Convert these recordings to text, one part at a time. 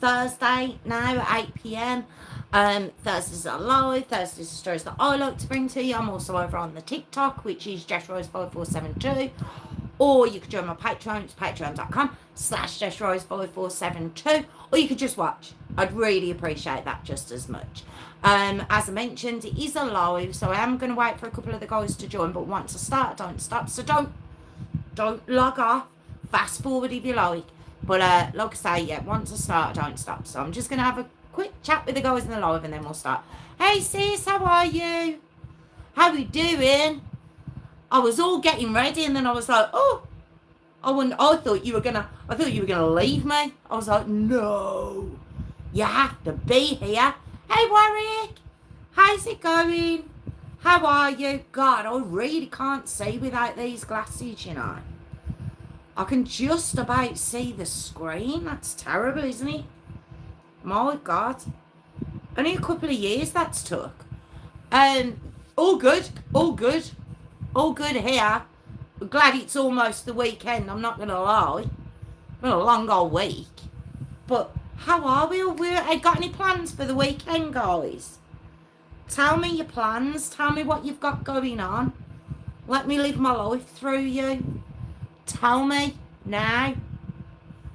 Thursday now at 8 p.m. Thursdays are live. Thursdays are stories that I like to bring to you. I'm also over on the TikTok, which is JessRose5472. Or you could join my Patreon. It's patreon.com/JessRose5472. Or you could just watch. I'd really appreciate that just as much. As I mentioned, it is a live, so I am going to wait for a couple of the guys to join. But once I start, don't stop. So don't log off. Fast forward if you like. But like I say, yeah, once I start, I don't stop. So I'm just going to have a quick chat with the guys in the live and then we'll start. Hey sis, how are you? How you doing? I was all getting ready and then I was like, oh, I thought you were gonna leave me. I was like, no, you have to be here. Hey Warwick, how's it going? How are you? God, I really can't see without these glasses, you know. I can just about see the screen. That's terrible, isn't it? My God. Only a couple of years that's took. All good. All good here. I'm glad it's almost the weekend, I'm not going to lie. It's been a long old week. But how are we? Got any plans for the weekend, guys? Tell me your plans. Tell me what you've got going on. Let me live my life through you. Tell me now. It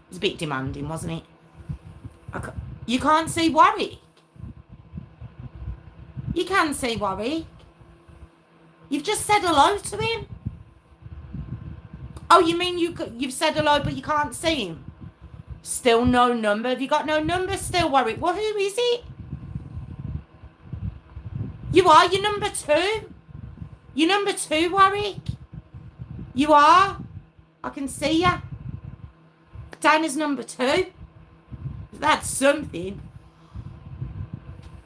was a bit demanding, wasn't it? You can't see Warwick. You can see Warwick. You've just said hello to him. Oh, you mean you've said hello but you can't see him? Still no number. Have you got no number still, Warwick? Well, who is it? You are. You're number 2. You're number 2, Warwick. You are. I can see ya. Down as number 2. That's something.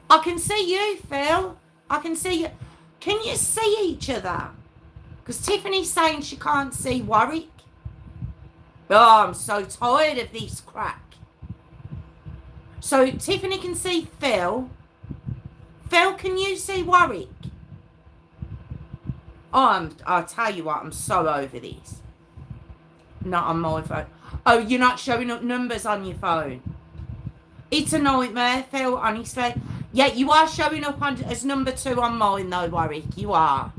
I can see you, Phil. I can see you. Can you see each other? Because Tiffany's saying she can't see Warwick. Oh, I'm so tired of this crack. So Tiffany can see Phil. Phil, can you see Warwick? Oh, I'll tell you what, I'm so over this. Not on my phone. Oh, you're not showing up numbers on your phone. It's a nightmare, Phil, honestly. Yeah, you are showing up as number 2 on mine, though, Warwick. You are.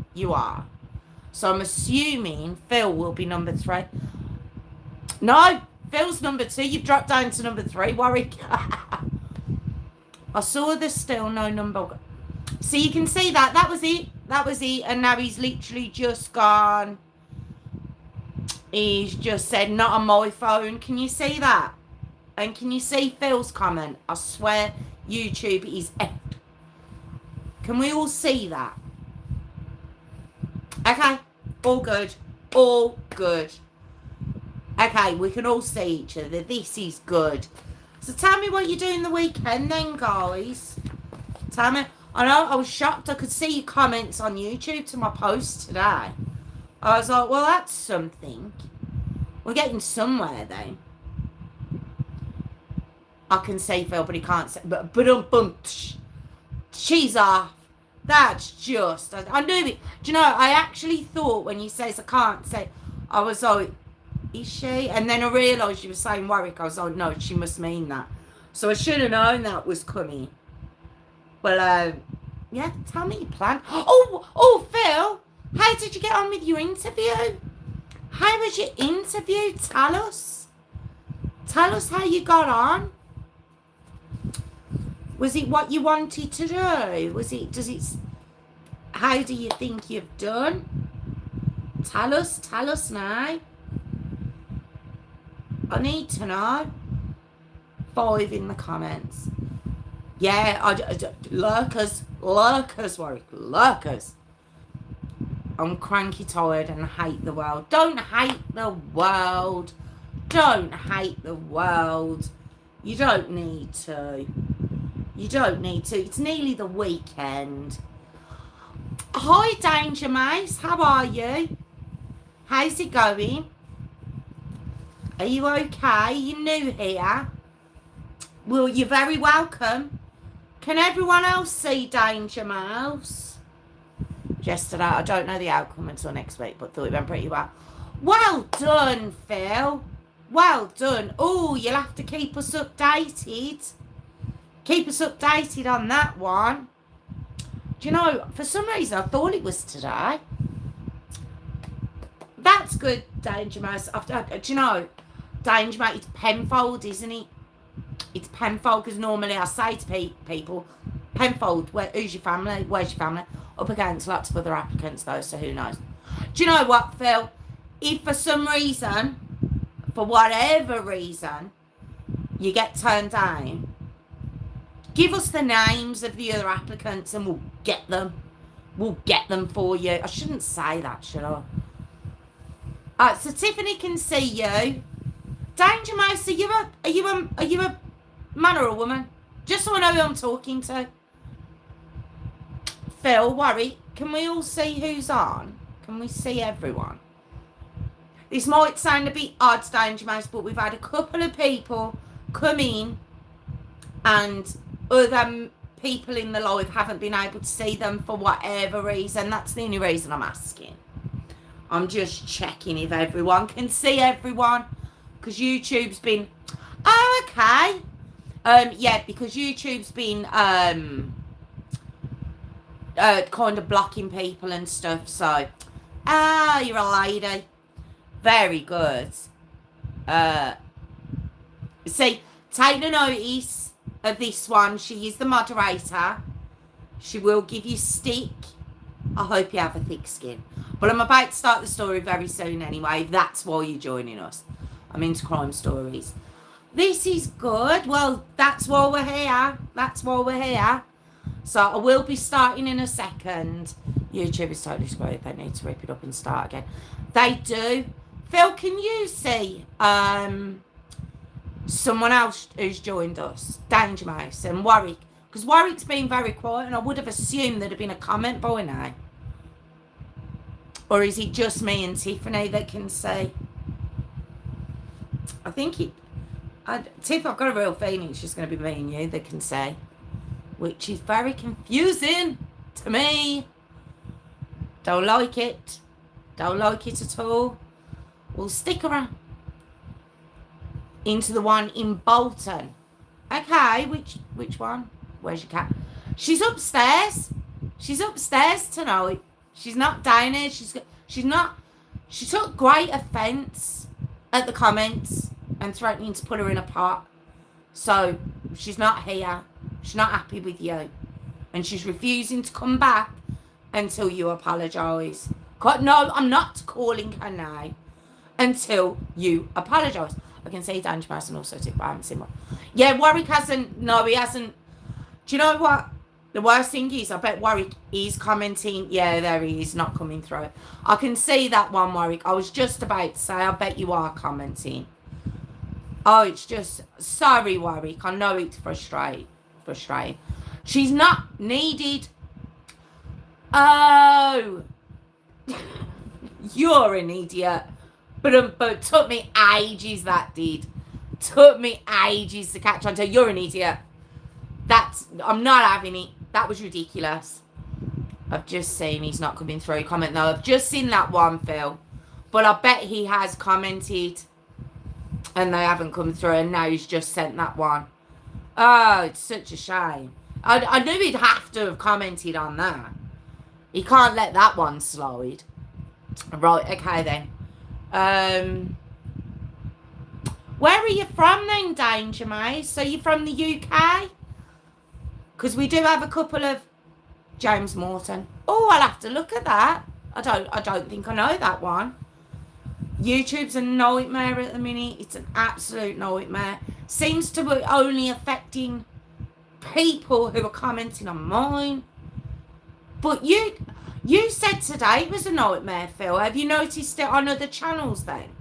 So I'm assuming Phil will be number 3. No, Phil's number 2. You've dropped down to number 3, Warwick. I saw there's still no number. So you can see that. That was it. And now he's literally just gone. He's just said, not on my phone. Can you see that? And can you see Phil's comment? I swear YouTube is effed. Can we all see that? Okay. All good. Okay, we can all see each other. This is good. So tell me what you're doing the weekend then, guys. Tell me. I know, I was shocked. I could see your comments on YouTube to my post today. I was like, well, that's something. We're getting somewhere, though. I can see Phil, but he can't see. But she's off. That's just. I knew it. Do you know, I actually thought when you says I can't say, I was like, is she? And then I realised you were saying Warwick. I was like, no, she must mean that. So I should have known that was coming. Well, yeah, tell me your plan. Oh, Phil, how did you get on with your interview? How was your interview? Tell us. Tell us how you got on. Was it what you wanted to do? How do you think you've done? Tell us now. I need to know. 5 in the comments. Yeah, lurkers, Warwick, lurkers. I'm cranky tired and hate the world. Don't hate the world. You don't need to. It's nearly the weekend. Hi, Danger Mouse. How are you? How's it going? Are you okay? You're new here. Well, you're very welcome. Can everyone else see Danger Mouse? Yesterday, I don't know the outcome until next week, but thought it went pretty well. Well done, Phil. Well done. Oh, you'll have to keep us updated. Keep us updated on that one. Do you know, for some reason I thought it was today. That's good, Danger Mouse. Do you know, Danger Mouse, it's Penfold, isn't it? It's Penfold, because normally I say to people, Penfold, who's your family? Where's your family? Up against lots of other applicants though, so who knows. Do you know what, Phil? If for some reason, for whatever reason, you get turned down, give us the names of the other applicants and we'll get them. We'll get them for you. I shouldn't say that, should I? So Tiffany can see you. Danger Mouse, are you a man or a woman? Just so I know who I'm talking to. Phil, Warwick, can we all see who's on? Can we see everyone? This might sound a bit odd, Danger Mouse, but we've had a couple of people come in and other people in the live haven't been able to see them for whatever reason. That's the only reason I'm asking. I'm just checking if everyone can see everyone, because YouTube's been... Oh, okay. Yeah, because YouTube's been kind of blocking people and stuff, so... Ah, you're a lady. Very good. See, take the notice of this one. She is the moderator. She will give you stick. I hope you have a thick skin. But I'm about to start the story very soon anyway. That's why you're joining us. I'm into crime stories. This is good. Well, that's why we're here. That's why we're here. So I will be starting in a second. YouTube is totally screwed. They need to rip it up and start again. They do. Phil, can you see someone else who's joined us? Danger Mouse and Warwick. Because Warwick's been very quiet and I would have assumed there'd have been a comment by now. Or is it just me and Tiffany that can see? I think Tiff, I've got a real feeling it's just going to be me and you that can see. Which is very confusing to me. Don't like it. Don't like it at all. We'll stick around. Into the one in Bolton. Okay, which one? Where's your cat? She's upstairs. She's upstairs tonight. She's not down here. She's not. She took great offence at the comments and threatening to put her in a pot. So she's not here. She's not happy with you. And she's refusing to come back until you apologise. No, I'm not calling her now until you apologise. I can see Danger Mouse and also Tiff, but I haven't seen one. Yeah, Warwick hasn't. No, he hasn't. Do you know what? The worst thing is, I bet Warwick is commenting. Yeah, there he is, not coming through. I can see that one, Warwick. I was just about to say, I bet you are commenting. Oh, it's just... Sorry, Warwick. I know it's frustrating. She's not needed. Oh. You're an idiot. But it took me ages, that did. Took me ages to catch on to. You're an idiot. I'm not having it. That was ridiculous. I've just seen he's not coming through. Comment though. I've just seen that one, Phil. But I bet he has commented and they haven't come through, and now he's just sent that one. Oh, it's such a shame. I knew he'd have to have commented on that. He can't let that one slide. Right, okay then. Where are you from then, Danger Mouse? So you're from the UK? Because we do have a couple of James Morton. Oh, I'll have to look at that. I don't think I know that one. YouTube's a nightmare at the minute. It's an absolute nightmare. Seems to be only affecting people who are commenting on mine. But you said today it was a nightmare, Phil. Have you noticed it on other channels then?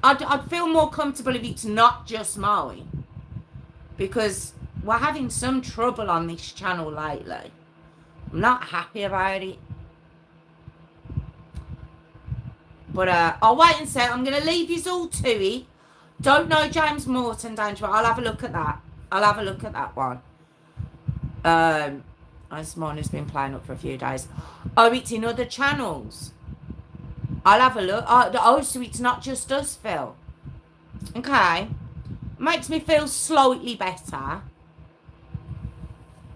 I'd feel more comfortable if it's not just mine. Because we're having some trouble on this channel lately. I'm not happy about it. But I'll wait and see. I'm going to leave you all to it. Don't know James Morton, Danger, but I'll have a look at that. I'll have a look at that one. This morning's been playing up for a few days. Oh, it's in other channels. I'll have a look. Oh, so it's not just us, Phil. Okay. Makes me feel slightly better.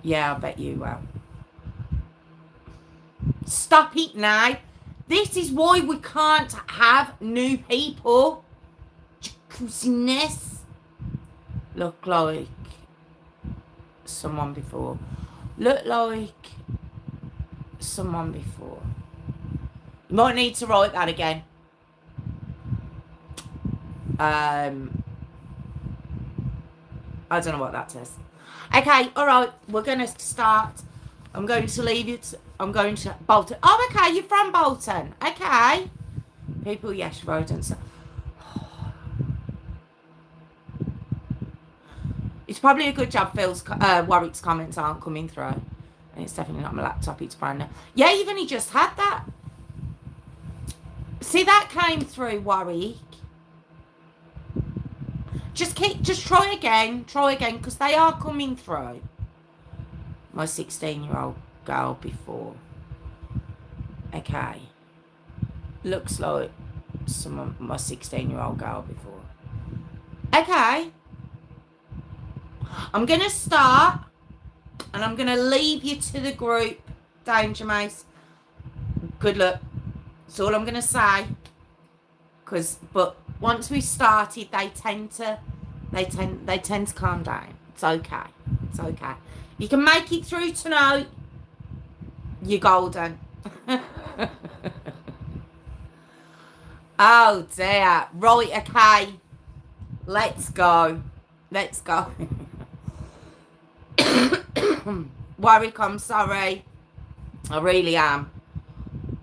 Yeah, I bet you will. Stop it now. This is why we can't have new people. Jacuzziness. Look like someone before. Look like someone before. You might need to write that again. I don't know what that says. Okay, all right. We're going to start. I'm going to leave you. I'm going to Bolton. Oh, okay. You're from Bolton. Okay. People, yes, rodents. It's probably a good job Phil's Warwick's comments aren't coming through. And it's definitely not my laptop, it's brand new. Yeah, you've only just had that. See, that came through, Warwick. Just try again, because they are coming through. My 16-year-old girl before. Okay. Looks like my 16-year-old girl before. Okay. I'm going to start, and I'm going to leave you to the group, Danger Mouse. Good luck. That's all I'm going to say. But once we started, they tend to calm down. It's okay. It's okay. You can make it through tonight. You're golden. Oh dear. Right, okay. Let's go. Warwick, I'm sorry. I really am.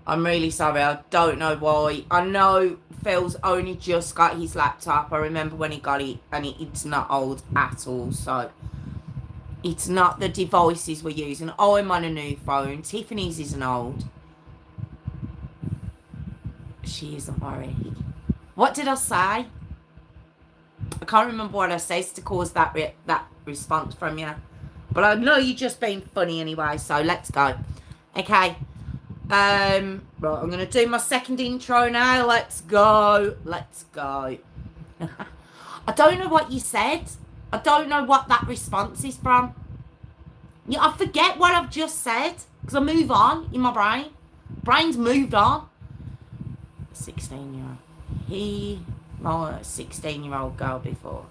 I'm really sorry. I don't know why. I know Phil's only just got his laptop. I remember when he got it, and it's not old at all. So it's not the devices we're using. I'm on a new phone. Tiffany's isn't old. She isn't worried. What did I say? I can't remember what I said to cause that response from you. But I know you're just being funny anyway, so let's go. Okay. Right, I'm going to do my second intro now. Let's go. I don't know what you said. I don't know what that response is from. Yeah, I forget what I've just said because I move on in my brain. Brain's moved on. 16-year-old. My 16-year-old girl before.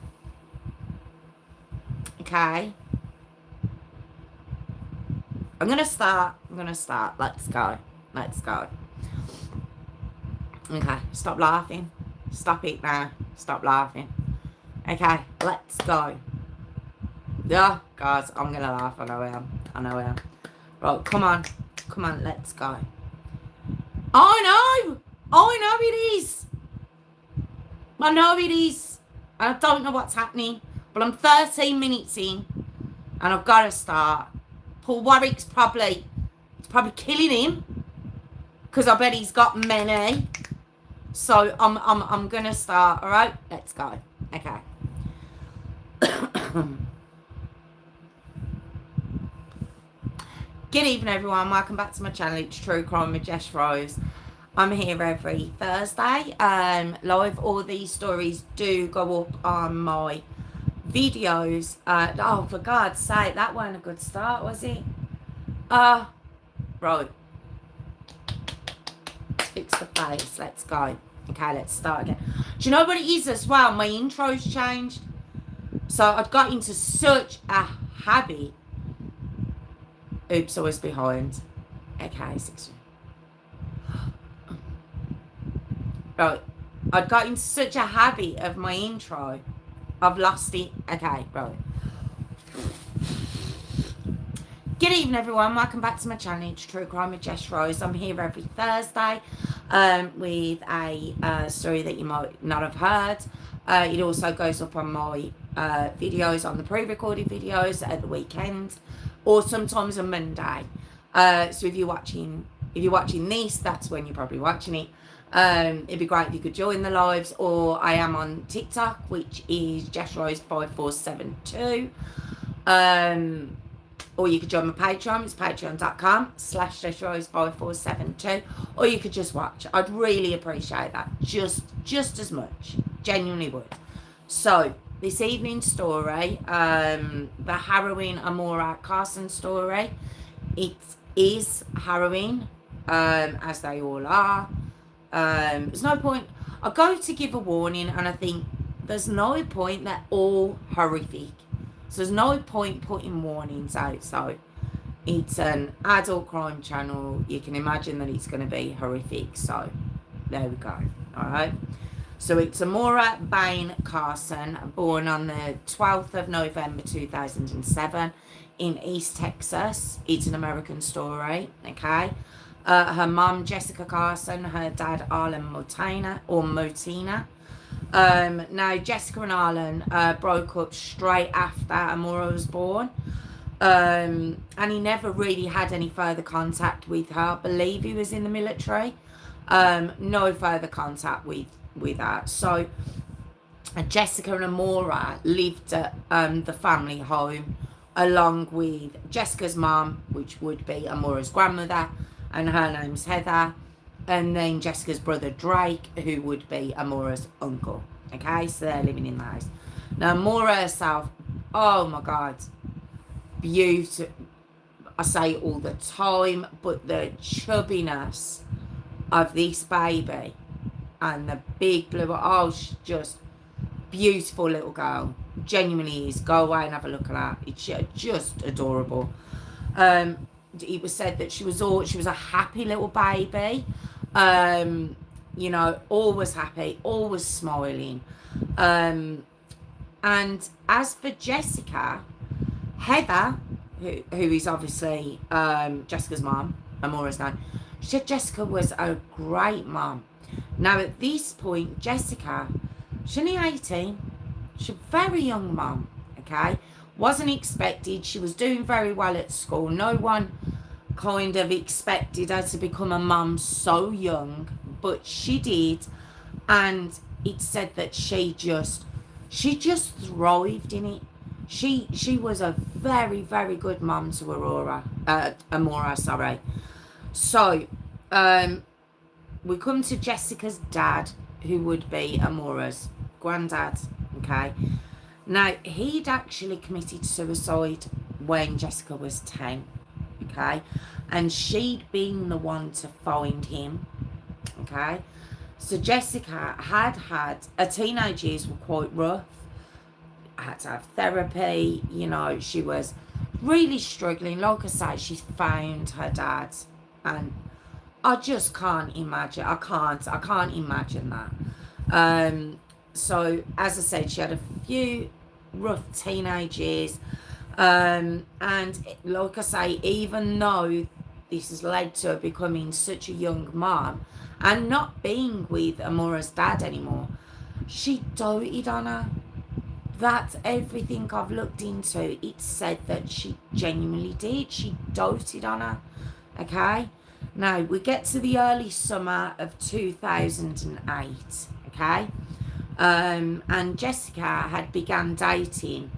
Okay. I'm going to start. Let's go. Okay. Stop laughing. Stop it now. Stop laughing. Okay. Let's go. Yeah, guys. I'm going to laugh. I know I am. Right. Come on. Let's go. I know it is. I know it is. I don't know what's happening. But I'm 13 minutes in. And I've got to start. Paul Warwick's probably killing him. Because I bet he's got many. So I'm going to start. All right? Let's go. Okay. Good evening, everyone. Welcome back to my channel. It's True Crime with Jess Rose. I'm here every Thursday. Live. All these stories do go up on my videos. Oh, for God's sake, that wasn't a good start, was it? Right. Fix the face. Let's go. Okay, let's start again. Do you know what it is as well? My intro's changed. So I've got into such a habit. Oops, I was behind. Okay, 6. Right. I've got into such a habit of my intro. I've lost it. Okay, right. Good evening, everyone. Welcome back to my channel. It's True Crime with Jess Rose. I'm here every Thursday with a story that you might not have heard. It also goes up on my videos, on the pre-recorded videos at the weekend, or sometimes on Monday. So if you're watching this, that's when you're probably watching it. It'd be great if you could join the lives, or I am on TikTok, which is JessRose5472. Or you could join my Patreon. It's patreon.com/JessRose5472. Or you could just watch. I'd really appreciate that. Just as much. Genuinely would. So, this evening's story, the Harrowing Amora Carson story, it is harrowing, as they all are. There's no point. I go to give a warning, and I think there's no point. They're all horrific. So there's no point putting warnings out. So it's an adult crime channel. You can imagine that it's going to be horrific. So there we go. All right. So it's Amora Blaine Carson, born on the 12th of November 2007 in East Texas. It's an American story, okay? Her mum, Jessica Carson, her dad, Arlen Motina. Now, Jessica and Arlen broke up straight after Amora was born. And he never really had any further contact with her. I believe he was in the military. No further contact with her. So Jessica and Amora lived at the family home along with Jessica's mum, which would be Amora's grandmother, and her name's Heather, and then Jessica's brother Drake, who would be Amora's uncle. Okay, so they're living in the house. Now Amora herself, oh my god, beautiful. I say it all the time, but the chubbiness of this baby and the big blue, oh, she's just beautiful little girl. Genuinely is. Go away and have a look at her. It's just adorable. It was said that she was a happy little baby. You know, always happy, always smiling. And as for Jessica, Heather, who is obviously Jessica's mum, Amora's name, she said Jessica was a great mum. Now at this point, Jessica, she's only 18. She's a very young mum, okay? Wasn't expected. She was doing very well at school. No one kind of expected her to become a mum so young, but she did. And it said that she just thrived in it. She was a very, very good mum to Amora, sorry. So, we come to Jessica's dad, who would be Amora's granddad, okay? Now, he'd actually committed suicide when Jessica was 10, okay? And she'd been the one to find him, okay? So Jessica had her teenage years were quite rough. Had to have therapy, you know, she was really struggling. Like I say, she found her dad, and I just can't imagine. I can't imagine that. So as I said, she had a few rough teenage years, and like I say, even though this has led to her becoming such a young mom and not being with Amora's dad anymore, she doted on her. That's everything I've looked into. It said that she genuinely did. She doted on her. Okay? Now, we get to the early summer of 2008. Okay? And Jessica had begun chatting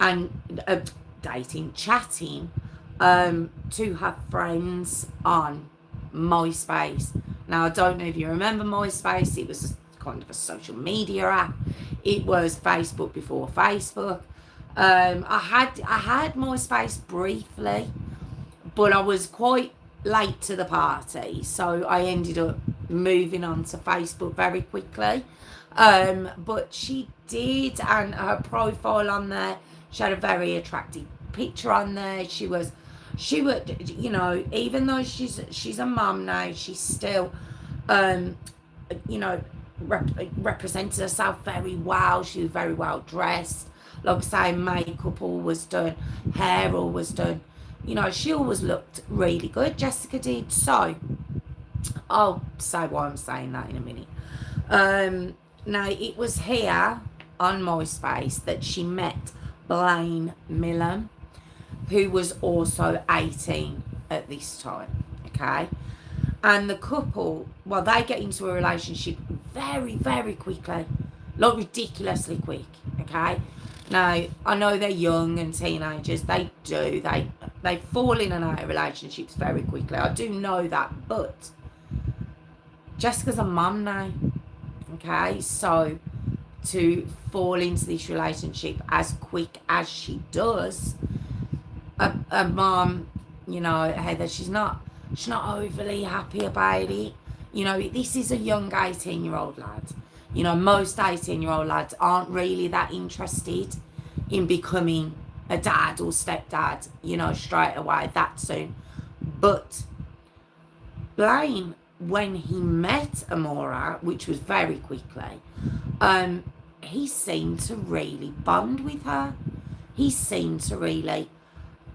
to her friends on MySpace. Now, I don't know if you remember MySpace. It was kind of a social media app. It was Facebook before Facebook. I had MySpace briefly, but I was quite late to the party, so I ended up moving on to Facebook very quickly. But she did, and her profile on there, she had a very attractive picture on there. She would, you know, even though she's a mum now, she's still, you know, represented herself very well. She was very well dressed. Like I say, makeup all was done, hair all was done. You know, she always looked really good. Jessica did. So I'll say why I'm saying that in a minute. Now, it was here on MySpace that she met Blaine Milam, who was also 18 at this time, okay? And the couple, well, they get into a relationship very, very quickly, like ridiculously quick, okay? Now, I know they're young and teenagers, they fall in and out of relationships very quickly. I do know that, but Jessica's a mum now, okay? So to fall into this relationship as quick as she does. A mom, you know, Heather, she's not overly happy about it. You know, this is a young 18-year-old lad. You know, most 18-year-old lads aren't really that interested in becoming a dad or stepdad, you know, straight away that soon. But Blaine, when he met Amora, which was very quickly, he seemed to really bond with her. He seemed to really,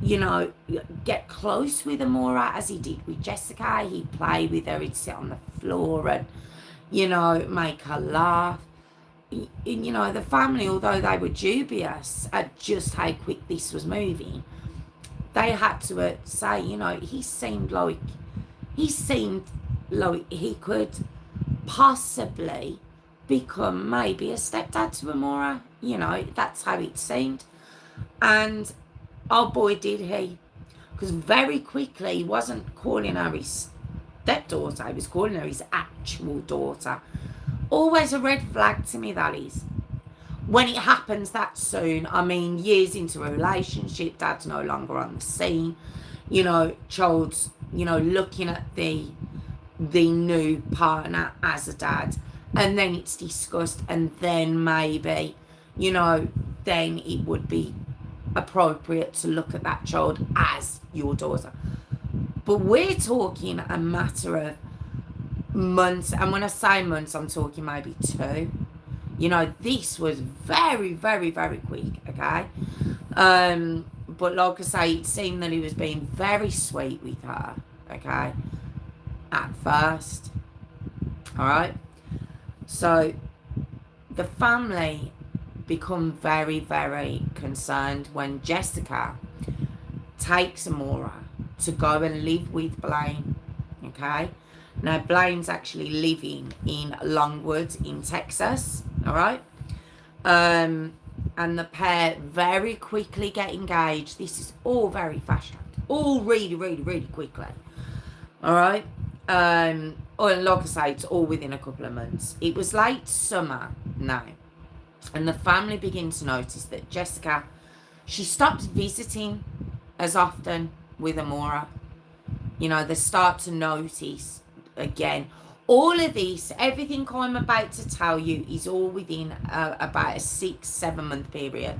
you know, get close with Amora as he did with Jessica. He'd play with her, he'd sit on the floor and, you know, make her laugh. You know, the family, although they were dubious at just how quick this was moving, they had to say, you know, he seemed like he could possibly become maybe a stepdad to Amora. You know, that's how it seemed. And oh boy, did he. Because very quickly, he wasn't calling her his stepdaughter, he was calling her his actual daughter. Always a red flag to me, that is. When it happens that soon, I mean, years into a relationship, dad's no longer on the scene, you know, child's, you know, looking at the new partner as a dad, and then it's discussed, and then maybe, you know, then it would be appropriate to look at that child as your daughter. But we're talking a matter of months, and when I say months, I'm talking maybe 2. You know, this was very, very, very quick, okay? But like I say, it seemed that he was being very sweet with her, okay, at first. All right? So the family become very, very concerned when Jessica takes Amora to go and live with Blaine, okay? Now, Blaine's actually living in Longwood in Texas, all right? And the pair very quickly get engaged. This is all very fast-tracked, all really, really, really quickly, all right? Or like I say, it's all within a couple of months. It was late summer now, and the family begins to notice that Jessica, she stops visiting as often with Amora. You know, they start to notice again. All of this, everything I'm about to tell you, is all within about a 6-7 month period.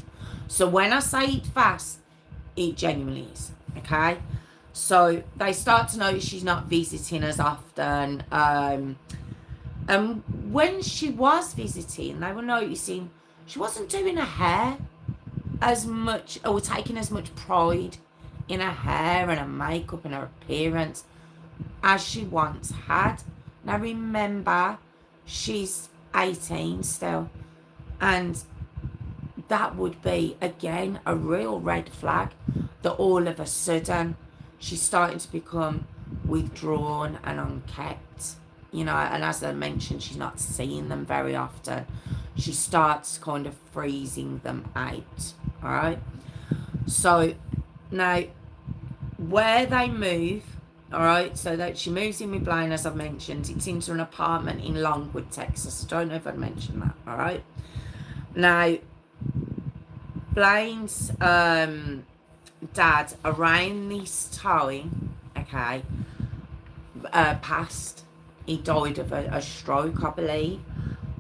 So when I say it fast, it genuinely is, okay? So they start to notice she's not visiting as often. And when she was visiting, they were noticing she wasn't doing her hair as much, or taking as much pride in her hair and her makeup and her appearance as she once had. Now remember, she's 18 still, and that would be, again, a real red flag that all of a sudden she's starting to become withdrawn and unkept, you know, and as I mentioned, she's not seeing them very often. She starts kind of freezing them out, all right? So now, where they move, all right, so that she moves in with Blaine, as I've mentioned, it's into an apartment in Longwood, Texas. I don't know if I'd mentioned that, all right? Now, Blaine's dad, around this time, okay, passed. He died of a stroke, I believe.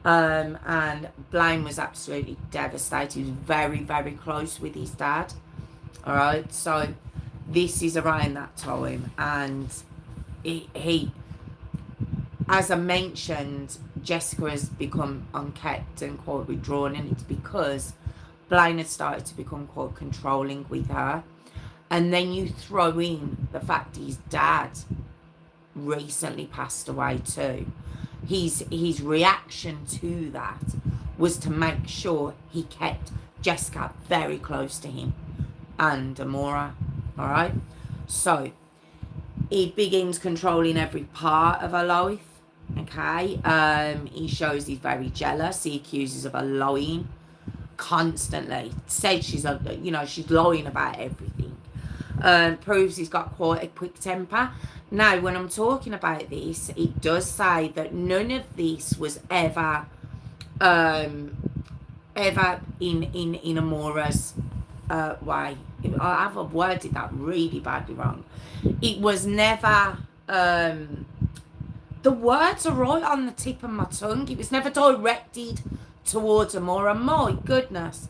And Blaine was absolutely devastated. He was very, very close with his dad, all right? So this is around that time, and he, as I mentioned, Jessica has become unkept and quite withdrawn, and it's because Blaine had started to become quite controlling with her. And then you throw in the fact his dad recently passed away too. His reaction to that was to make sure he kept Jessica very close to him and Amora, all right? So he begins controlling every part of her life, okay? He shows he's very jealous. He accuses of her lying constantly. Said she's, you know, she's lying about everything. Proves he's got quite a quick temper. Now, when I'm talking about this, it does say that none of this was ever ever in Amora's way. I have worded that really badly wrong. It was never, the words are right on the tip of my tongue. It was never directed towards Amora. My goodness.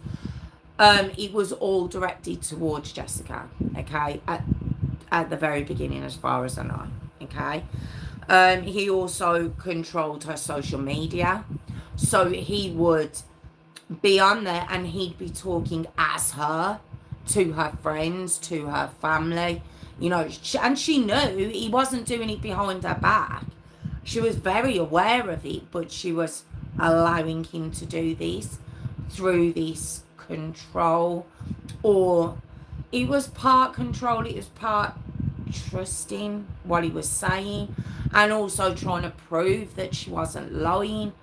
It was all directed towards Jessica, okay, at the very beginning, as far as I know, okay. He also controlled her social media, so he would be on there and he'd be talking as her to her friends, to her family, you know, and she knew he wasn't doing it behind her back. She was very aware of it, but she was allowing him to do this through this control, or it was part control, it was part trusting what he was saying, and also trying to prove that she wasn't lying.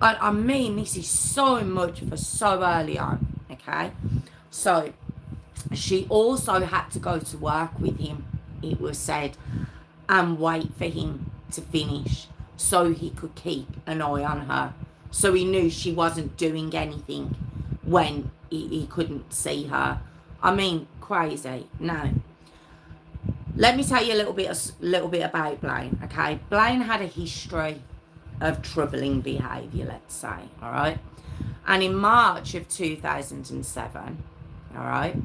I mean, this is so much for so early on, okay? So she also had to go to work with him, it was said, and wait for him to finish so he could keep an eye on her, so he knew she wasn't doing anything when he couldn't see her. I mean, crazy. Now, let me tell you a little bit about Blaine, okay? Blaine had a history of troubling behaviour, let's say, all right? And in March of 2007, all right,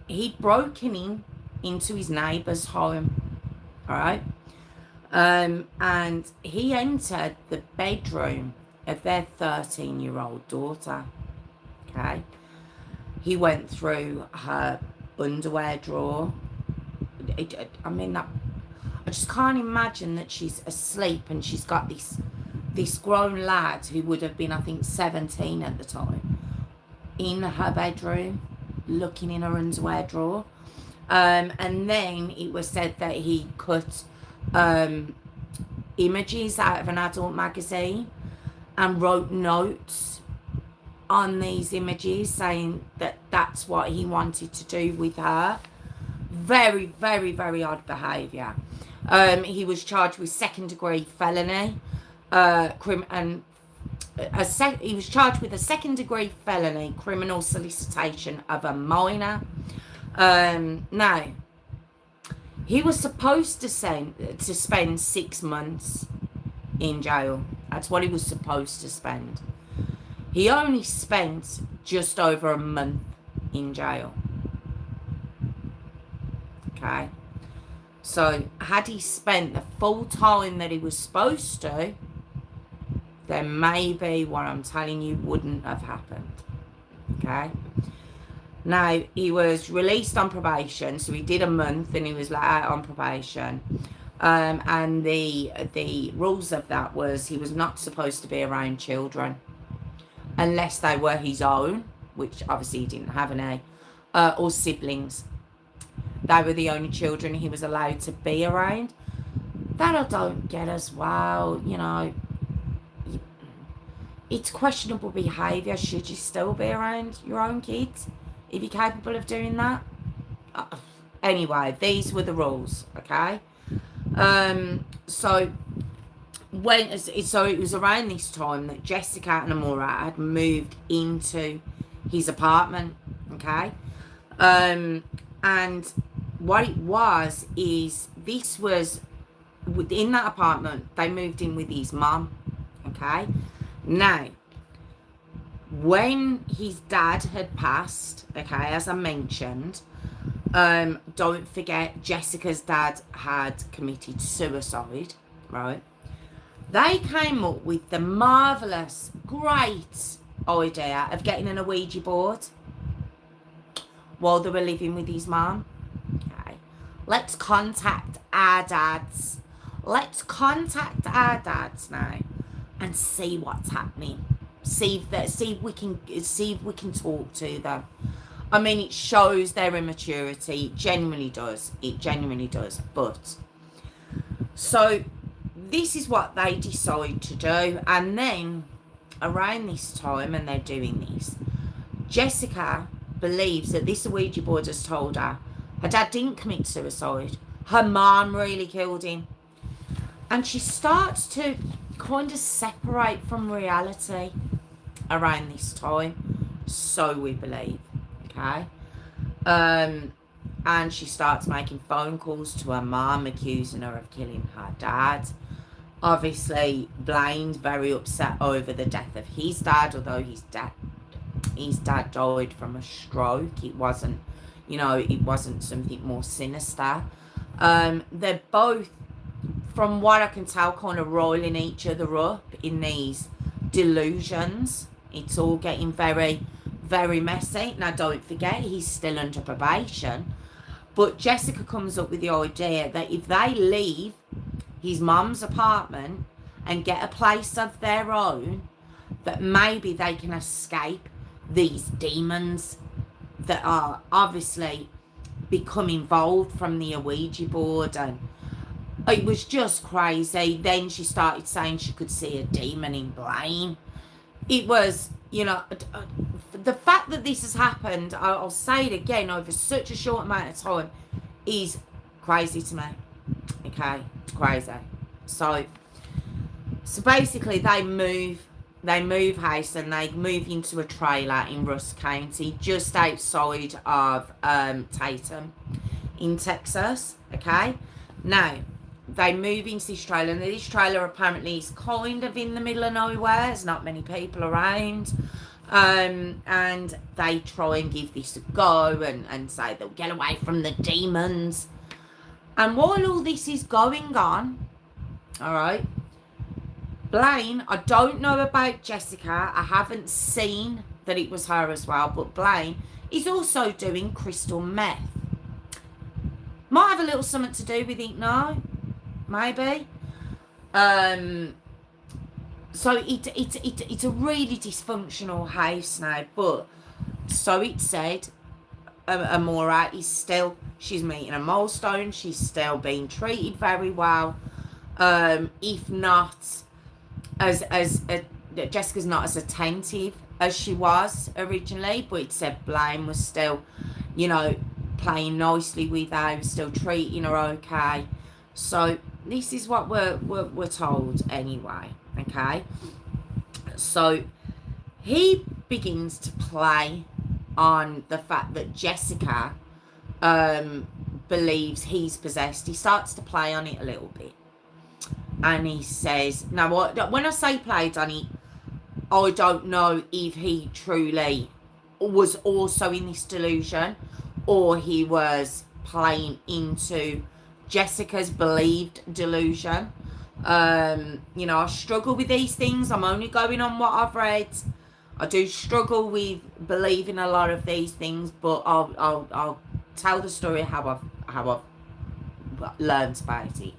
he'd broken into his neighbour's home, all right? And he entered the bedroom of their 13-year-old daughter, okay? He went through her underwear drawer. I mean, that, I just can't imagine that she's asleep and she's got this grown lad who would have been, I think, 17 at the time, in her bedroom, looking in her underwear drawer. And then it was said that he cut images out of an adult magazine and wrote notes on these images saying that that's what he wanted to do with her. Very, very, very odd behaviour. He was charged with second-degree felony, he was charged with a second-degree felony, criminal solicitation of a minor. Now, he was supposed to spend 6 months in jail. That's what he was supposed to spend. He only spent just over a month in jail. Okay. So, had he spent the full time that he was supposed to, then maybe what I'm telling you wouldn't have happened. Okay. Now, he was released on probation, so he did a month and he was let out on probation. And the rules of that was he was not supposed to be around children unless they were his own, which obviously he didn't have any, or siblings. They were the only children he was allowed to be around. That I don't get as well, you know. It's questionable behaviour. Should you still be around your own kids if you're capable of doing that? Anyway, these were the rules, okay? So it was around this time that Jessica and Amora had moved into his apartment, okay? And what it was is, this was within that apartment. They moved in with his mum, okay? Now, when his dad had passed, okay, as I mentioned, don't forget Jessica's dad had committed suicide, right? They came up with the marvellous, great idea of getting an Ouija board while they were living with his mum. Okay, let's contact our dads. Let's contact our dads now and see what's happening. See if we can talk to them. I mean, it shows their immaturity. It genuinely does. It genuinely does. But so this is what they decide to do. And then around this time, and they're doing this, Jessica believes that this Ouija board has told her dad didn't commit suicide. Her mom really killed him. And she starts to kind of separate from reality. around this time, so we believe, okay? And she starts making phone calls to her mum, accusing her of killing her dad. Obviously, Blaine's very upset over the death of his dad, although his dad died from a stroke. It wasn't, it wasn't something more sinister. They're both, from what I can tell, kind of rolling each other up in these delusions. It's all getting very, very messy. Now, don't forget, he's still under probation. But Jessica comes up with the idea that if they leave his mum's apartment and get a place of their own, that maybe they can escape these demons that are obviously become involved from the Ouija board. And it was just crazy. Then she started saying she could see a demon in Blaine. It was, the fact that this has happened, I'll say it again, over such a short amount of time, is crazy to me. Okay, it's crazy. So basically they move house and they move into a trailer in Rusk County, just outside of Tatum in Texas. Okay, now they move into this trailer, and this trailer apparently is kind of in the middle of nowhere. There's not many people around. And they try and give this a go and say they'll get away from the demons. And while all this is going on, all right, Blaine, I don't know about Jessica. I haven't seen that it was her as well, but Blaine is also doing crystal meth. Might have a little something to do with it now, maybe. So it's a really dysfunctional house now, but so it's said, Amora is still, she's meeting a milestone, she's still being treated very well, if not as Jessica's not as attentive as she was originally, but it said Blaine was still, playing nicely with her, still treating her okay. So this is what we're told anyway. Okay, so he begins to play on the fact that Jessica believes he's possessed. He starts to play on it a little bit, and he says, now when I say played on it, I don't know if he truly was also in this delusion or he was playing into Jessica's believed delusion. I struggle with these things. I'm only going on what I've read. I do struggle with believing a lot of these things, but I'll tell the story how I've learned about it.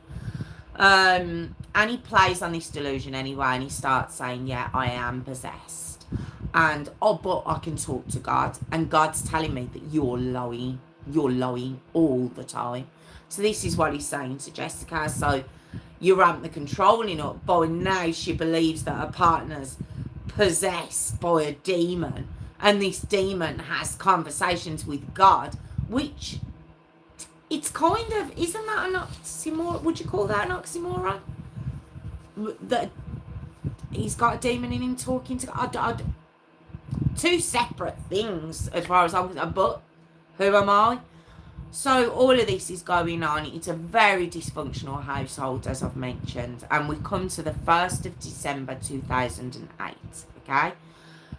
And he plays on this delusion anyway, and he starts saying, yeah, I am possessed, and but I can talk to God, and God's telling me that you're lying all the time. So this is what he's saying to Jessica. So you ramp the controlling up, but now she believes that her partner's possessed by a demon, and this demon has conversations with God, which it's kind of, isn't that an oxymoron? Would you call that an oxymoron? That he's got a demon in him talking to God. Two separate things as far as I'm concerned, but who am I? So all of this is going on. It's a very dysfunctional household, as I've mentioned. And we come to the 1st of December 2008, okay?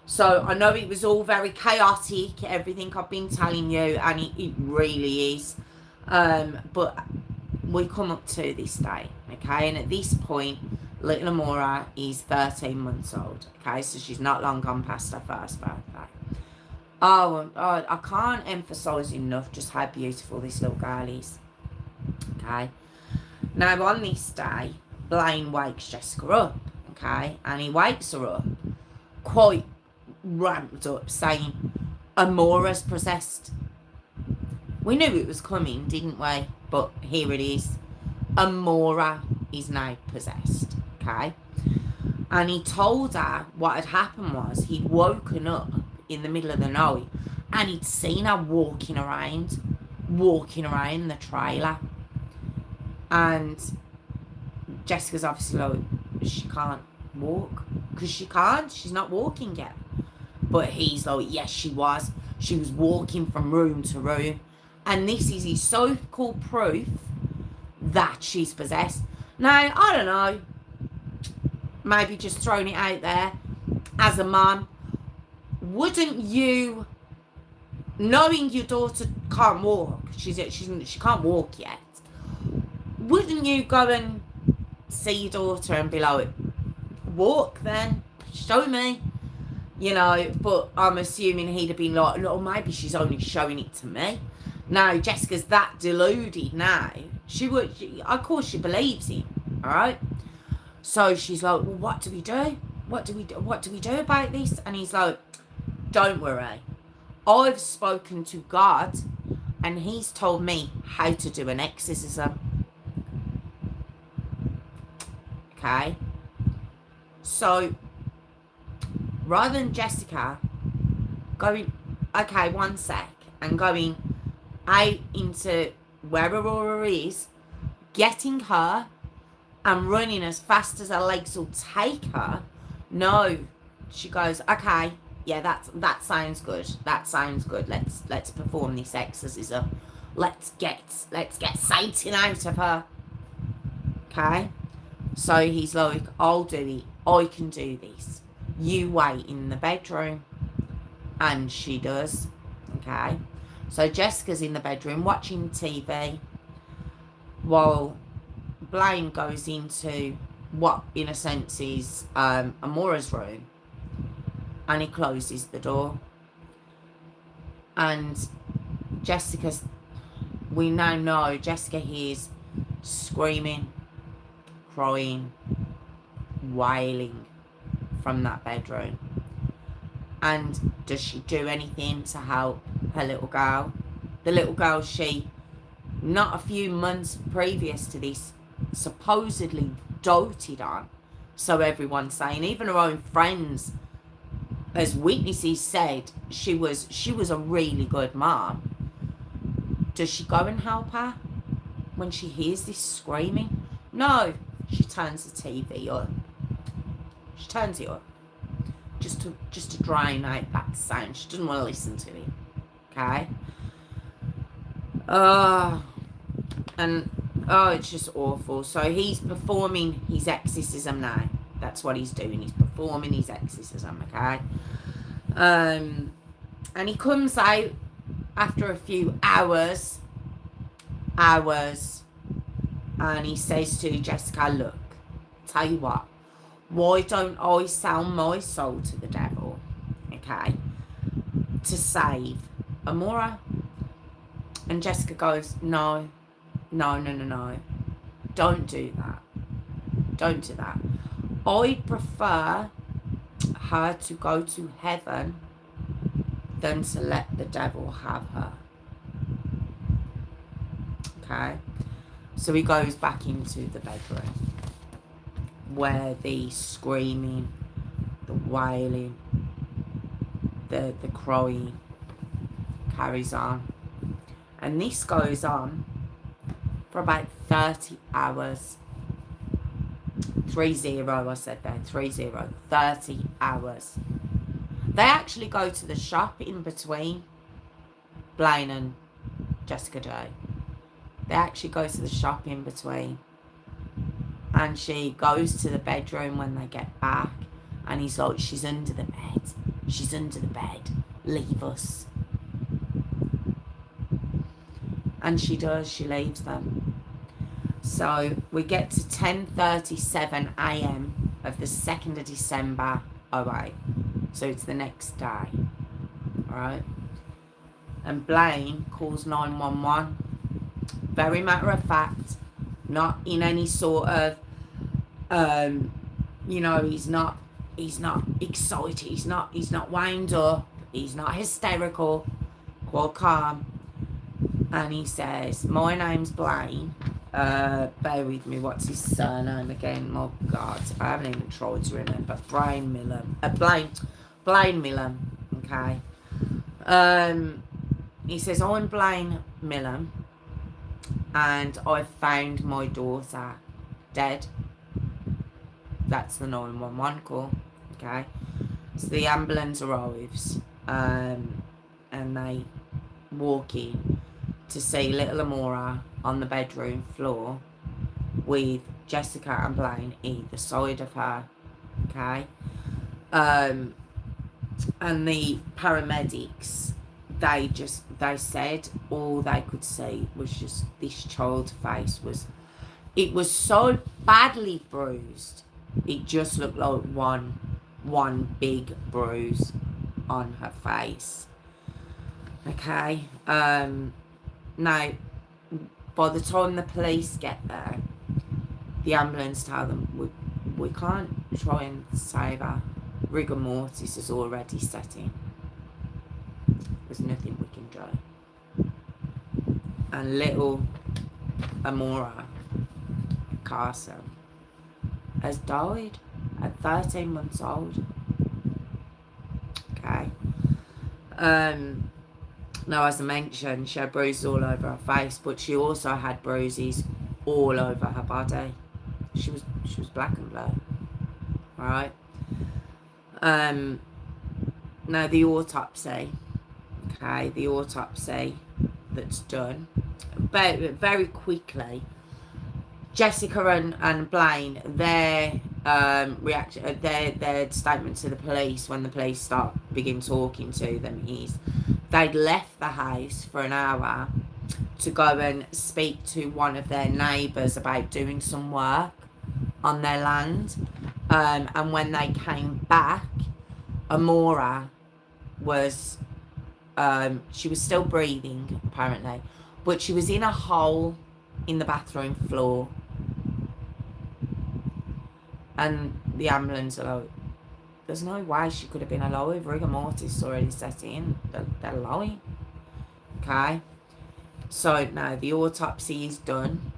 So I know it was all very chaotic, everything I've been telling you, and it really is. But we come up to this day, okay? And at this point, little Amora is 13 months old, okay? So she's not long gone past her first birthday. Oh, I can't emphasise enough just how beautiful this little girl is. Okay. Now, on this day, Blaine wakes Jessica up. Okay. And he wakes her up quite ramped up, saying, Amora's possessed. We knew it was coming, didn't we? But here it is. Amora is now possessed. Okay. And he told her what had happened was he'd woken up in the middle of the night and he'd seen her walking around the trailer, and Jessica's obviously like, she can't walk, because she's not walking yet. But he's like, yes, she was. She was walking from room to room. And this is his so-called proof that she's possessed. Now, I don't know. Maybe just throwing it out there. As a mum, wouldn't you, knowing your daughter can't walk, she can't walk yet, wouldn't you go and see your daughter and be like, walk then, show me, you know? But I'm assuming he'd have been like, no, maybe she's only showing it to me. No, Jessica's that deluded now. Of course she believes him, all right? So she's like, well, what do we do? What do we do about this? And he's like, don't worry. I've spoken to God and he's told me how to do an exorcism. Okay? So, rather than Jessica going, okay, one sec, and going out into where Aurora is, getting her and running as fast as her legs will take her, no, she goes, okay, yeah, that sounds good. That sounds good. Let's perform this exorcism. Let's get Satan out of her. Okay? So he's like, I'll do it. I can do this. You wait in the bedroom. And she does. Okay? So Jessica's in the bedroom watching TV while Blaine goes into what, in a sense, is Amora's room. And he closes the door. And we now know Jessica hears screaming, crying, wailing from that bedroom. And does she do anything to help her little girl? The little girl she, not a few months previous to this, supposedly doted on. So everyone's saying, even her own friends, as witnesses said, she was a really good mom. Does she go and help her when she hears this screaming? No, she turns the TV on. She turns it up just to drown out that sound. She doesn't want to listen to it. Okay. It's just awful. So he's performing his exorcism now. That's what he's doing. He's performing his exorcism, okay? And he comes out after a few hours, and he says to Jessica, look, tell you what, why don't I sell my soul to the devil, okay, to save Amora? And Jessica goes, no, don't do that. Don't do that. I'd prefer her to go to heaven than to let the devil have her. Okay? So he goes back into the bedroom where the screaming, the wailing, the crying carries on. And this goes on for about 30 hours. 30, I said there, 30 hours. They actually go to the shop in between Blaine and Jessica J. They actually go to the shop in between. And she goes to the bedroom when they get back. And he's like, she's under the bed. She's under the bed. Leave us. And she does. She leaves them. So we get to 10:37 a.m. of the 2nd of December. Oh, right. So it's the next day. All right. And Blaine calls 911. Very matter of fact. Not in any sort of, he's not excited. He's not wound up. He's not hysterical. Quite calm. And he says, my name's Blaine. Bear with me, what's his surname again? Oh God, I haven't even tried to remember. Blaine Milam. Blaine Milam, okay. He says, I'm Blaine Milam, and I found my daughter dead. That's the 911 call, okay. So the ambulance arrives, and they walk in to see little Amora on the bedroom floor with Jessica and Blaine either side of her. Okay. And the paramedics, they said all they could see was just this child's face it was so badly bruised, it just looked like one big bruise on her face. Okay. Now, by the time the police get there, the ambulance tell them we can't try and save her. Rigor mortis is already set in. There's nothing we can do. And little Amora Carson has died at 13 months old. Okay. Now, as I mentioned, she had bruises all over her face, but she also had bruises all over her body. She was black and blue. Right. Now the autopsy. Okay, the autopsy that's done. But very quickly, Jessica and Blaine, their reaction, their statement to the police when the police begin talking to them is they'd left the house for an hour to go and speak to one of their neighbours about doing some work on their land. And when they came back, Amora was, she was still breathing, apparently, but she was in a hole in the bathroom floor. And the ambulance are like, there's no way she could have been alive. Rigor mortis already set in. They're lying. Okay. So now the autopsy is done.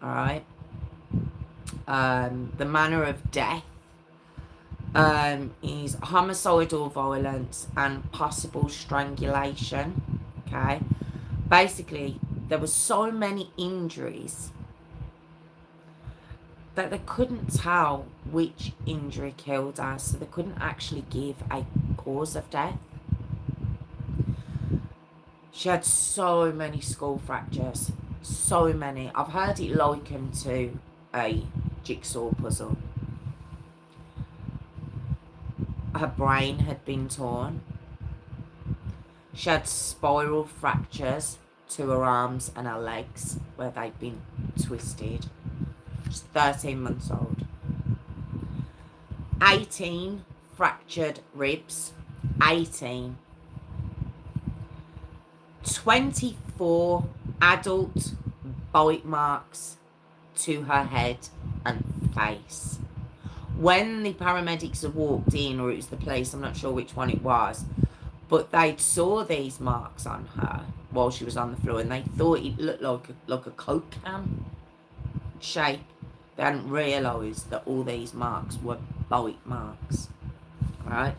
Alright. The manner of death is homicidal violence and possible strangulation. Okay. Basically, there were so many injuries that they couldn't tell which injury killed her, so they couldn't actually give a cause of death. She had so many skull fractures, so many. I've heard it likened to a jigsaw puzzle. Her brain had been torn. She had spiral fractures to her arms and her legs where they'd been twisted. She's 13 months old. 18 fractured ribs. 18. 24 adult bite marks to her head and face. When the paramedics had walked in, or it was the police, I'm not sure which one it was, but they saw these marks on her while she was on the floor, and they thought it looked like a Coke can shape. They hadn't realised that all these marks were bite marks. Right?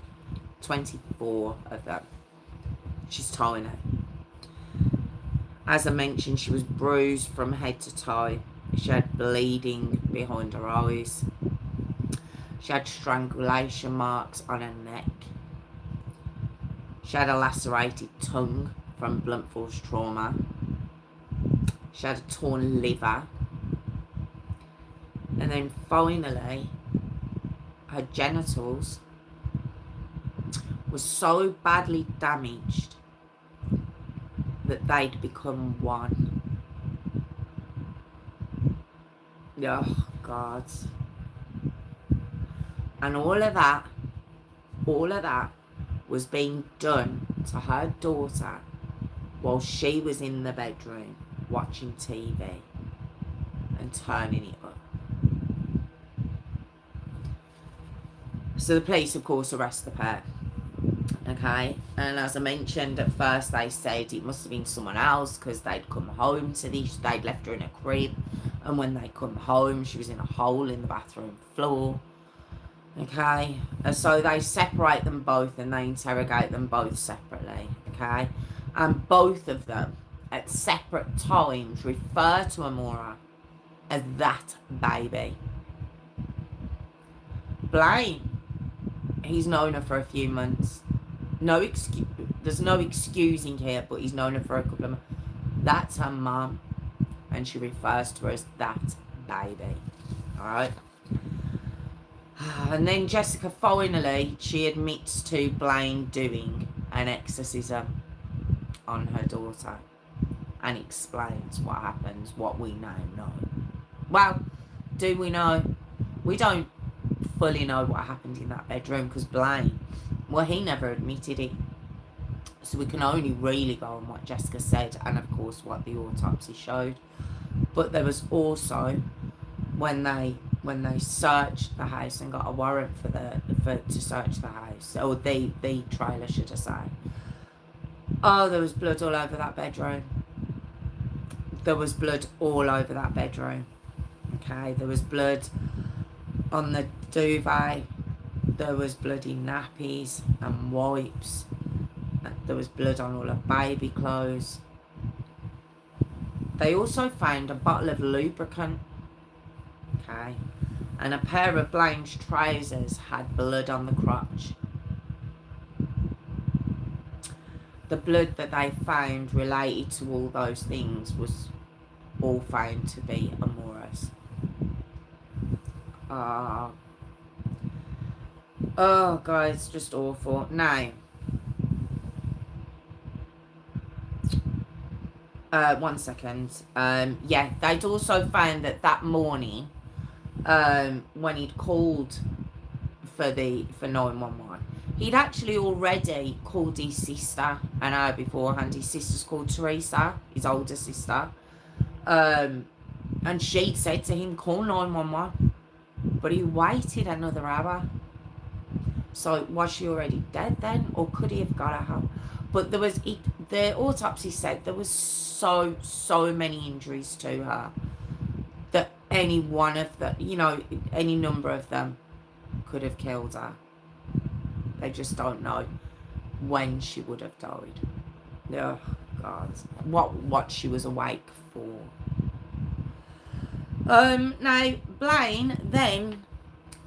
24 of them. She's tiny. As I mentioned, she was bruised from head to toe. She had bleeding behind her eyes. She had strangulation marks on her neck. She had a lacerated tongue from blunt force trauma. She had a torn liver. And then finally, her genitals were so badly damaged that they'd become one. Oh, God. And all of that was being done to her daughter while she was in the bedroom watching TV and turning it up. So the police, of course, arrest the pair. Okay, and as I mentioned, at first they said it must have been someone else because they'd come home to this, they'd left her in a crib, and when they come home, she was in a hole in the bathroom floor. Okay, and so they separate them both and they interrogate them both separately. Okay, and both of them at separate times refer to Amora as that baby. Blaine, He's known her for a few months. No excuse. There's no excusing here, but he's known her for a couple of months. That's her mum, and she refers to her as that baby. All right. And then Jessica finally, she admits to Blaine doing an exorcism on her daughter, and explains what happens, what we now know. Well, do we know? We don't fully know what happened in that bedroom, because Blaine, well, he never admitted it. So we can only really go on what Jessica said, and of course what the autopsy showed. But there was also, when they searched the house and got a warrant to search the house, or the trailer, should I say. Oh, there was blood all over that bedroom. There was blood all over that bedroom. Okay, there was blood on the duvet. There was blood in nappies and wipes. There was blood on all her baby clothes. They also found a bottle of lubricant. Okay, and a pair of Blaine's trousers had blood on the crotch. The blood that they found related to all those things was all found to be Amora's. Oh, guys, just awful. Now, 1 second. Yeah, they'd also found that morning, when he'd called for 911, he'd actually already called his sister an hour beforehand. His sister's called Teresa, his older sister. And she'd said to him, call 911. But he waited another hour. So was she already dead then? Or could he have got her help? But there was, the autopsy said there was so many injuries to her that any one of them, any number of them could have killed her. They just don't know when she would have died. Oh, God. What she was awake for. Now, Blaine, then,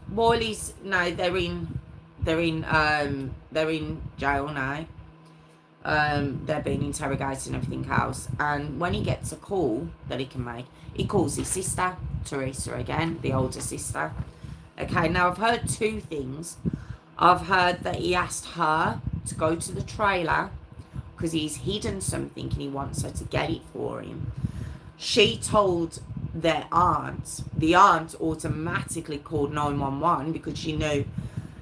while he's, they're in jail now. They're being interrogated and everything else. And when he gets a call that he can make, he calls his sister, Teresa again, the older sister. Okay, now I've heard two things. I've heard that he asked her to go to the trailer because he's hidden something and he wants her to get it for him. She told their aunt. The aunt automatically called 911 because she knew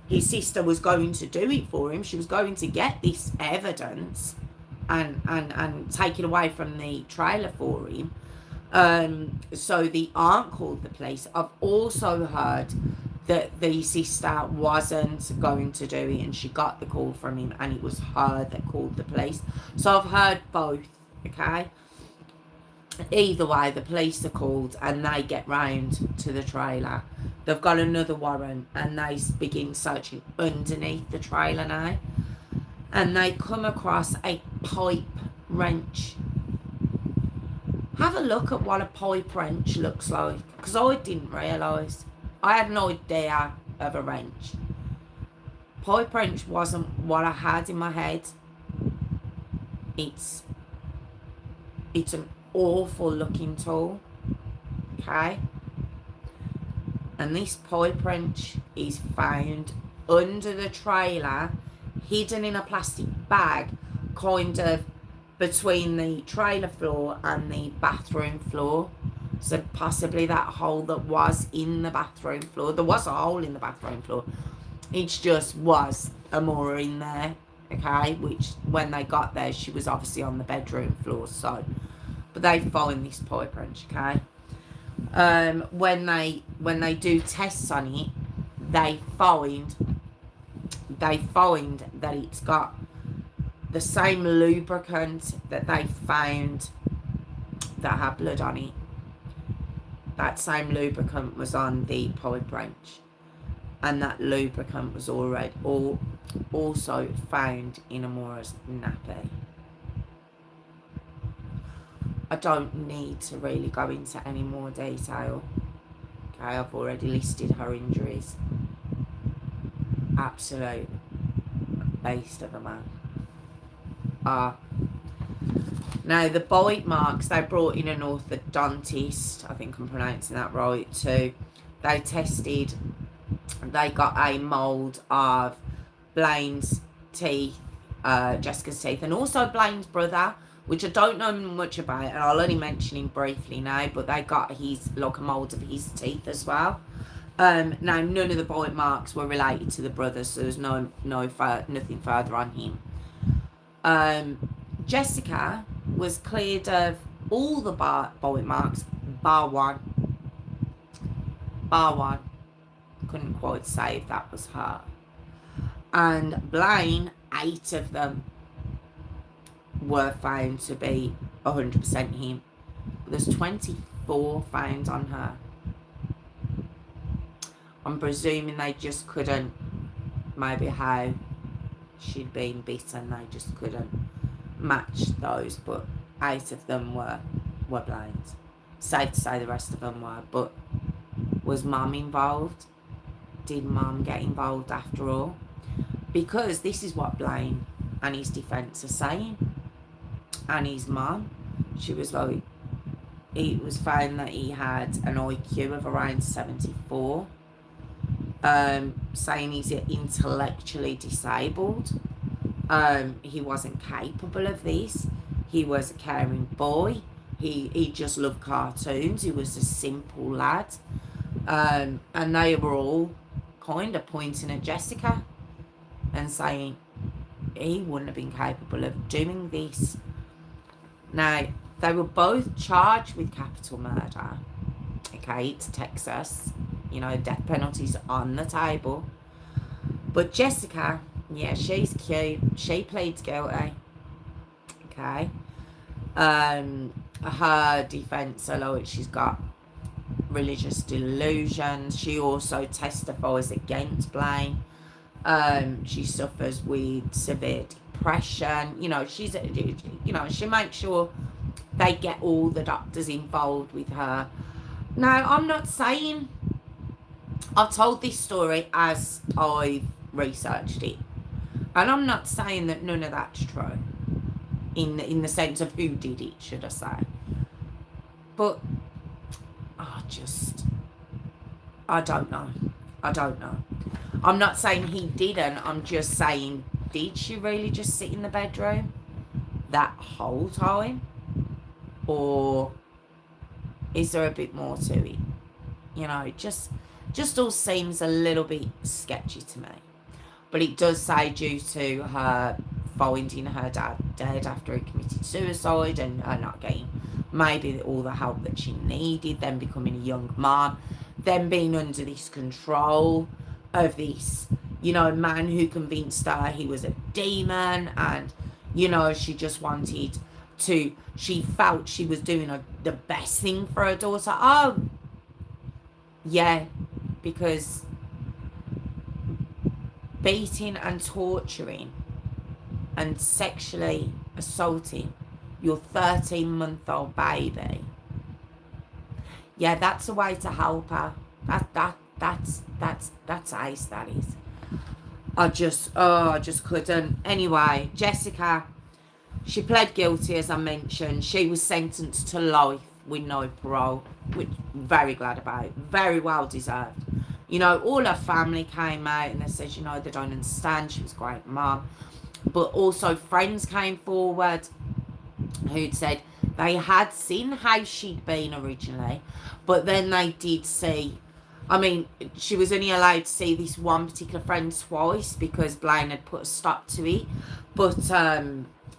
his sister was going to do it for him. She was going to get this evidence and take it away from the trailer for him. So the aunt called the police. I've also heard that the sister wasn't going to do it and she got the call from him and it was her that called the police. So I've heard both, okay? Either way, the police are called and they get round to the trailer. They've got another warrant and they begin searching underneath the trailer now. And they come across a pipe wrench. Have a look at what a pipe wrench looks like, because I didn't realise. I had no idea of a wrench. Pipe wrench wasn't what I had in my head. It's an awful looking tool, okay? And this pipe wrench is found under the trailer, hidden in a plastic bag, kind of between the trailer floor and the bathroom floor. So possibly that hole that was in the bathroom floor. There was a hole in the bathroom floor. It just was Amora in there, okay? Which, when they got there, she was obviously on the bedroom floor, so. But they find this pipe wrench, okay? When they do tests on it, they find that it's got the same lubricant that they found that had blood on it. That same lubricant was on the pipe wrench, and that lubricant was also found in Amora's nappy. I don't need to really go into any more detail. Okay, I've already listed her injuries. absolute beast of a man. Now, the bite marks, they brought in an orthodontist. I think I'm pronouncing that right too. They tested, they got a mould of Blaine's teeth, Jessica's teeth, and also Blaine's brother, which I don't know much about, and I'll only mention him briefly now, but they got like a mould of his teeth as well. Now, none of the bite marks were related to the brother, so there's nothing further on him. Jessica was cleared of all the bite marks, bar one. Couldn't quite say if that was her. And Blaine, 8 of them were found to be 100% him. There's 24 found on her. I'm presuming they just couldn't, maybe how she'd been bitten, they just couldn't match those, but 8 of them were Blaine's. Safe to say the rest of them were, but was Mum involved? Did Mum get involved after all? Because this is what Blaine and his defence are saying. And his mum, she was like, it was found that he had an IQ of around 74. Saying he's intellectually disabled. He wasn't capable of this. He was a caring boy. He just loved cartoons. He was a simple lad. And they were all kind of pointing at Jessica and saying he wouldn't have been capable of doing this. Now, they were both charged with capital murder. Okay, it's Texas. You know, death penalty's on the table. But Jessica, yeah, she's cute. She pleads guilty. Okay. Her defence, although she's got religious delusions, she also testifies against Blaine. She suffers with severe depression. You know, she makes sure they get all the doctors involved with her. Now, I'm not saying, I've told this story as I've researched it, and I'm not saying that none of that's true in the sense of who did it, should I say. But I don't know. I'm not saying he didn't. I'm just saying, did she really just sit in the bedroom that whole time? Or is there a bit more to it? You know, it just all seems a little bit sketchy to me. But it does say due to her finding her dad dead after he committed suicide and her not getting maybe all the help that she needed, then becoming a young mom, then being under this control of this, you know, man who convinced her he was a demon, and, you know, she just wanted to, she felt she was doing the best thing for her daughter. Oh, yeah, because beating and torturing and sexually assaulting your 13-month-old baby, yeah, that's a way to help her. That's ace, that is. I just couldn't. Anyway, Jessica, she pled guilty, as I mentioned. She was sentenced to life with no parole, which I'm very glad about. Very well deserved. You know, all her family came out and they said, you know, they don't understand. She was a great mum. But also friends came forward who'd said they had seen how she'd been originally, but then they did see, I mean, she was only allowed to see this one particular friend twice because Blaine had put a stop to it. But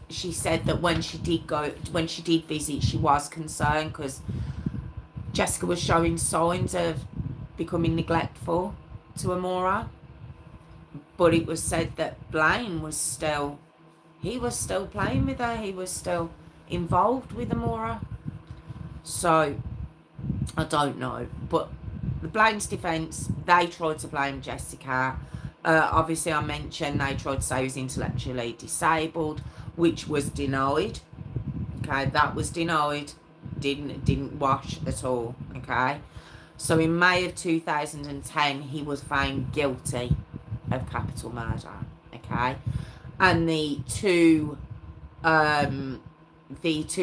she said that when she did visit, she was concerned because Jessica was showing signs of becoming neglectful to Amora. But it was said that Blaine was still playing with her. He was still involved with Amora. So, I don't know. But the Blaine's defence, they tried to blame Jessica. Obviously, I mentioned they tried to say he was intellectually disabled, which was denied. Okay, that was denied. Didn't wash at all. Okay. So in May of 2010, he was found guilty of capital murder, okay? And the two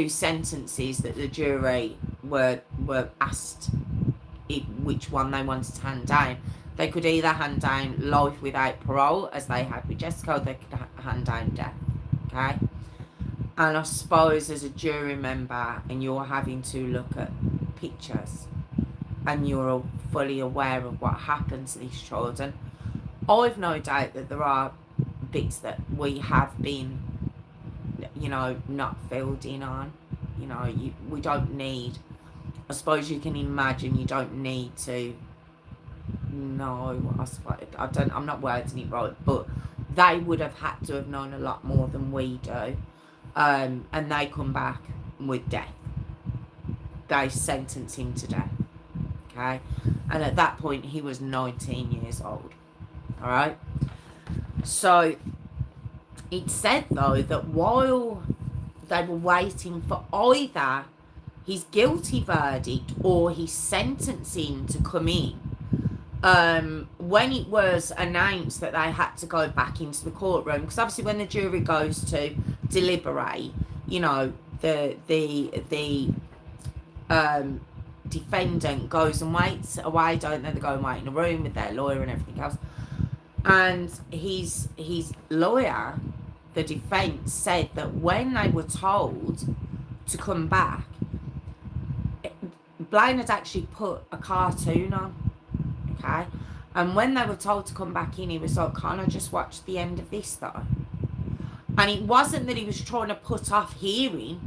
sentences that the jury were asked which one they wanted to hand down. They could either hand down life without parole, as they had with Jessica, or they could hand down death, okay? And I suppose as a jury member, and you're having to look at pictures, and you're fully aware of what happened to these children, I've no doubt that there are bits that we have been, not filled in on. We don't need, I suppose you can imagine, you don't need to know, I suppose, I'm not wording it right, but they would have had to have known a lot more than we do. And they come back with death. They sentence him to death. Okay? And at that point, he was 19 years old. Alright? So, it said, though, that while they were waiting for either his guilty verdict or his sentencing to come in, when it was announced that they had to go back into the courtroom, because obviously when the jury goes to deliberate, the defendant goes and waits away, don't they? They go and wait in a room with their lawyer and everything else. And his lawyer, the defence, said that when they were told to come back, Blaine had actually put a cartoon on, okay? And when they were told to come back in, he was like, can't I just watch the end of this, though? And it wasn't that he was trying to put off hearing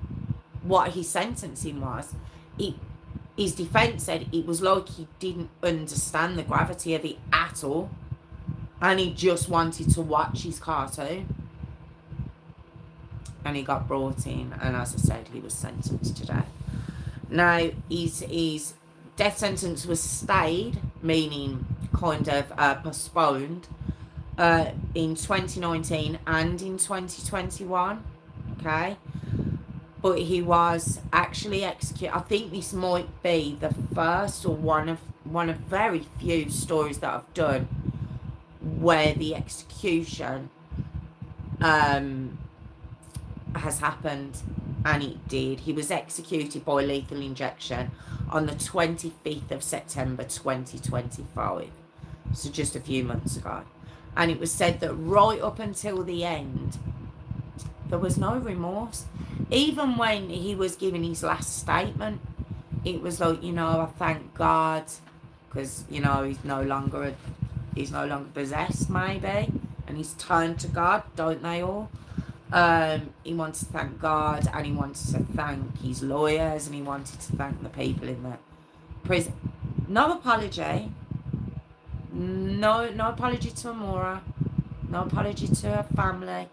what his sentencing was. His defence said it was like he didn't understand the gravity of it at all. And he just wanted to watch his cartoon. And he got brought in, and as I said, he was sentenced to death. Now, his death sentence was stayed, meaning kind of postponed, in 2019 and in 2021, okay? But he was actually executed. I think this might be the first or one of very few stories that I've done where the execution has happened, and it did. He was executed by lethal injection on the 25th of September 2025, so just a few months ago. And it was said that right up until the end, there was no remorse. Even when he was giving his last statement, it was like, I thank God, because, he's no longer possessed, maybe, and he's turned to God, don't they all? He wanted to thank God, and he wanted to thank his lawyers, and he wanted to thank the people in the prison. No apology. No apology to Amora. No apology to her family.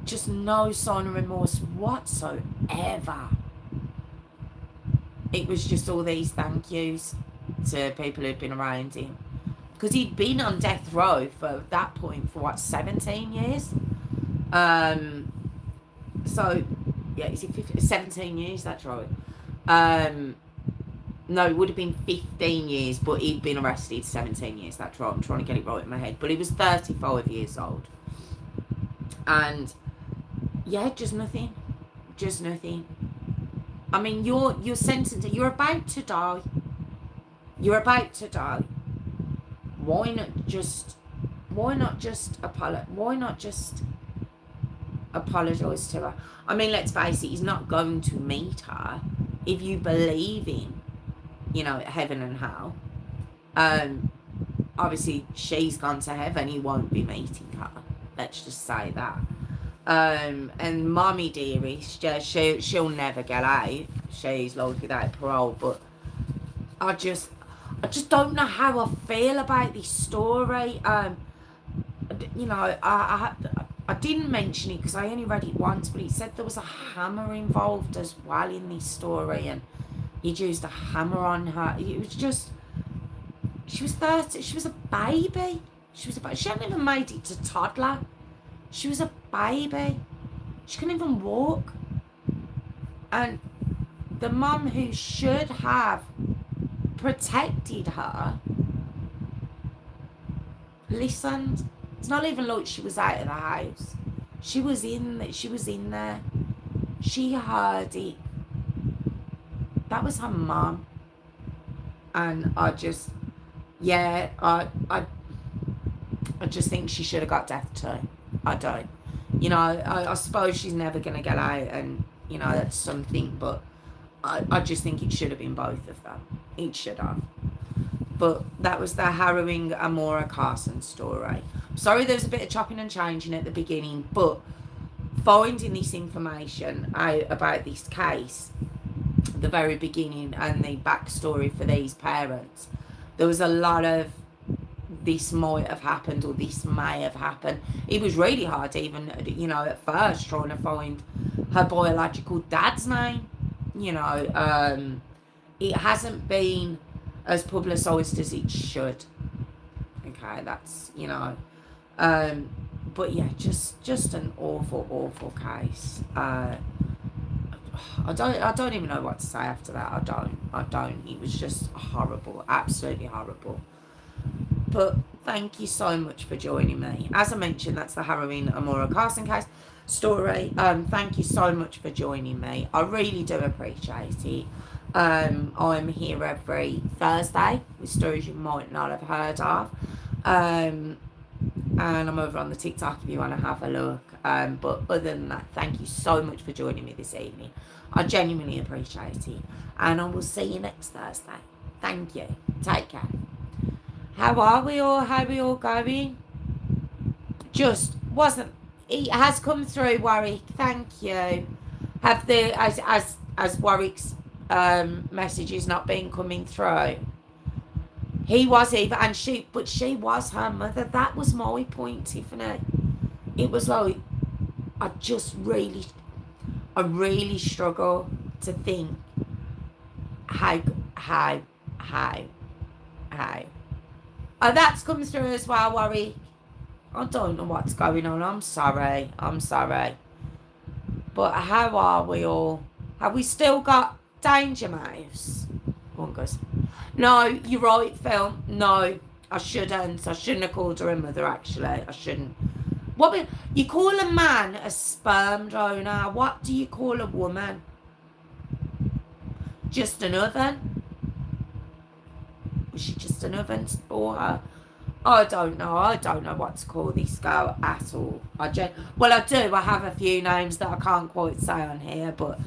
Just no sign of remorse whatsoever. It was just all these thank yous to people who'd been around him. Because he'd been on death row for that point for 17 years? So, yeah, is it 15, 17 years? That's right. No, it would have been 15 years, but he'd been arrested 17 years. That's right. I'm trying to get it right in my head. But he was 35 years old. And, yeah, just nothing. Just nothing. I mean, you're sentenced. You're about to die. You're about to die. Why not just apologise to her? I mean, let's face it, he's not going to meet her. If you believe in, heaven and hell, obviously she's gone to heaven, he won't be meeting her. Let's just say that. And mommy dearest, she'll never get out. She's like without parole, but I just don't know how I feel about this story. I didn't mention it because I only read it once, but it said there was a hammer involved as well in this story, and he'd used a hammer on her. It was just, she was 30, she was a baby. She hadn't even made it to toddler. She was a baby. She couldn't even walk. And the mum who should have protected her listened. It's not even like she was out of the house. She was in there. She heard it. That was her mum. And I just think she should have got death too. I don't. I suppose she's never going to get out, and, that's something, but I just think it should have been both of them. It should have. But that was the harrowing Amora Carson story. Sorry there was a bit of chopping and changing at the beginning, but finding this information out about this case, the very beginning, and the backstory for these parents, there was a lot of this might have happened or this may have happened. It was really hard even, at first trying to find her biological dad's name. It hasn't been as publicised as it should. Okay, that's, but yeah, just an awful case. I don't even know what to say after that. I don't. It was just horrible, absolutely horrible. But thank you so much for joining me. As I mentioned, that's the harrowing Amora Carson case story. Thank you so much for joining me. I really do appreciate it. I'm here every Thursday with stories you might not have heard of. And I'm over on the TikTok if you want to have a look. But other than that, thank you so much for joining me this evening. I genuinely appreciate it. And I will see you next Thursday. Thank you. Take care. How are we all? How are we all going? Just wasn't. It has come through, Warwick. Thank you. Have the as Warwick's messages not been coming through? He was even, and she was her mother. That was my point, Tiffany. It was like I really struggle to think how. Oh, that's come through as well, Warwick. I don't know what's going on. I'm sorry. But how are we all? Have we still got Danger Mouse? One goes, no, you're right, Phil. No, I shouldn't have called her a mother, actually. I shouldn't. What you call a man a sperm donor? What do you call a woman? Just an oven? Was she just an oven for her? I don't know what to call this girl at all. I do. I have a few names that I can't quite say on here, but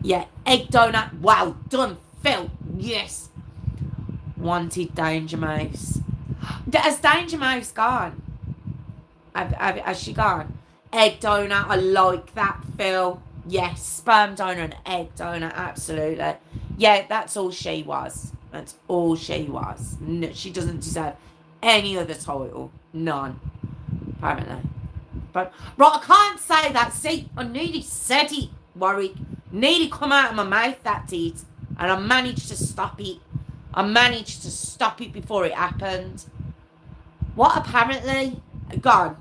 yeah, egg donut. Well done, Phil. Yes. Wanted Danger Mouse. Has Danger Mouse gone? Has she gone? Egg donut. I like that, Phil. Yes, sperm donor and egg donor. Absolutely. Yeah, that's all she was. That's all she was. No, she doesn't deserve any other title. None. Apparently. But right, I can't say that. See, I nearly said it, Warwick. Nearly come out of my mouth, that did. And I managed to stop it. I managed to stop it before it happened. What apparently? Gone.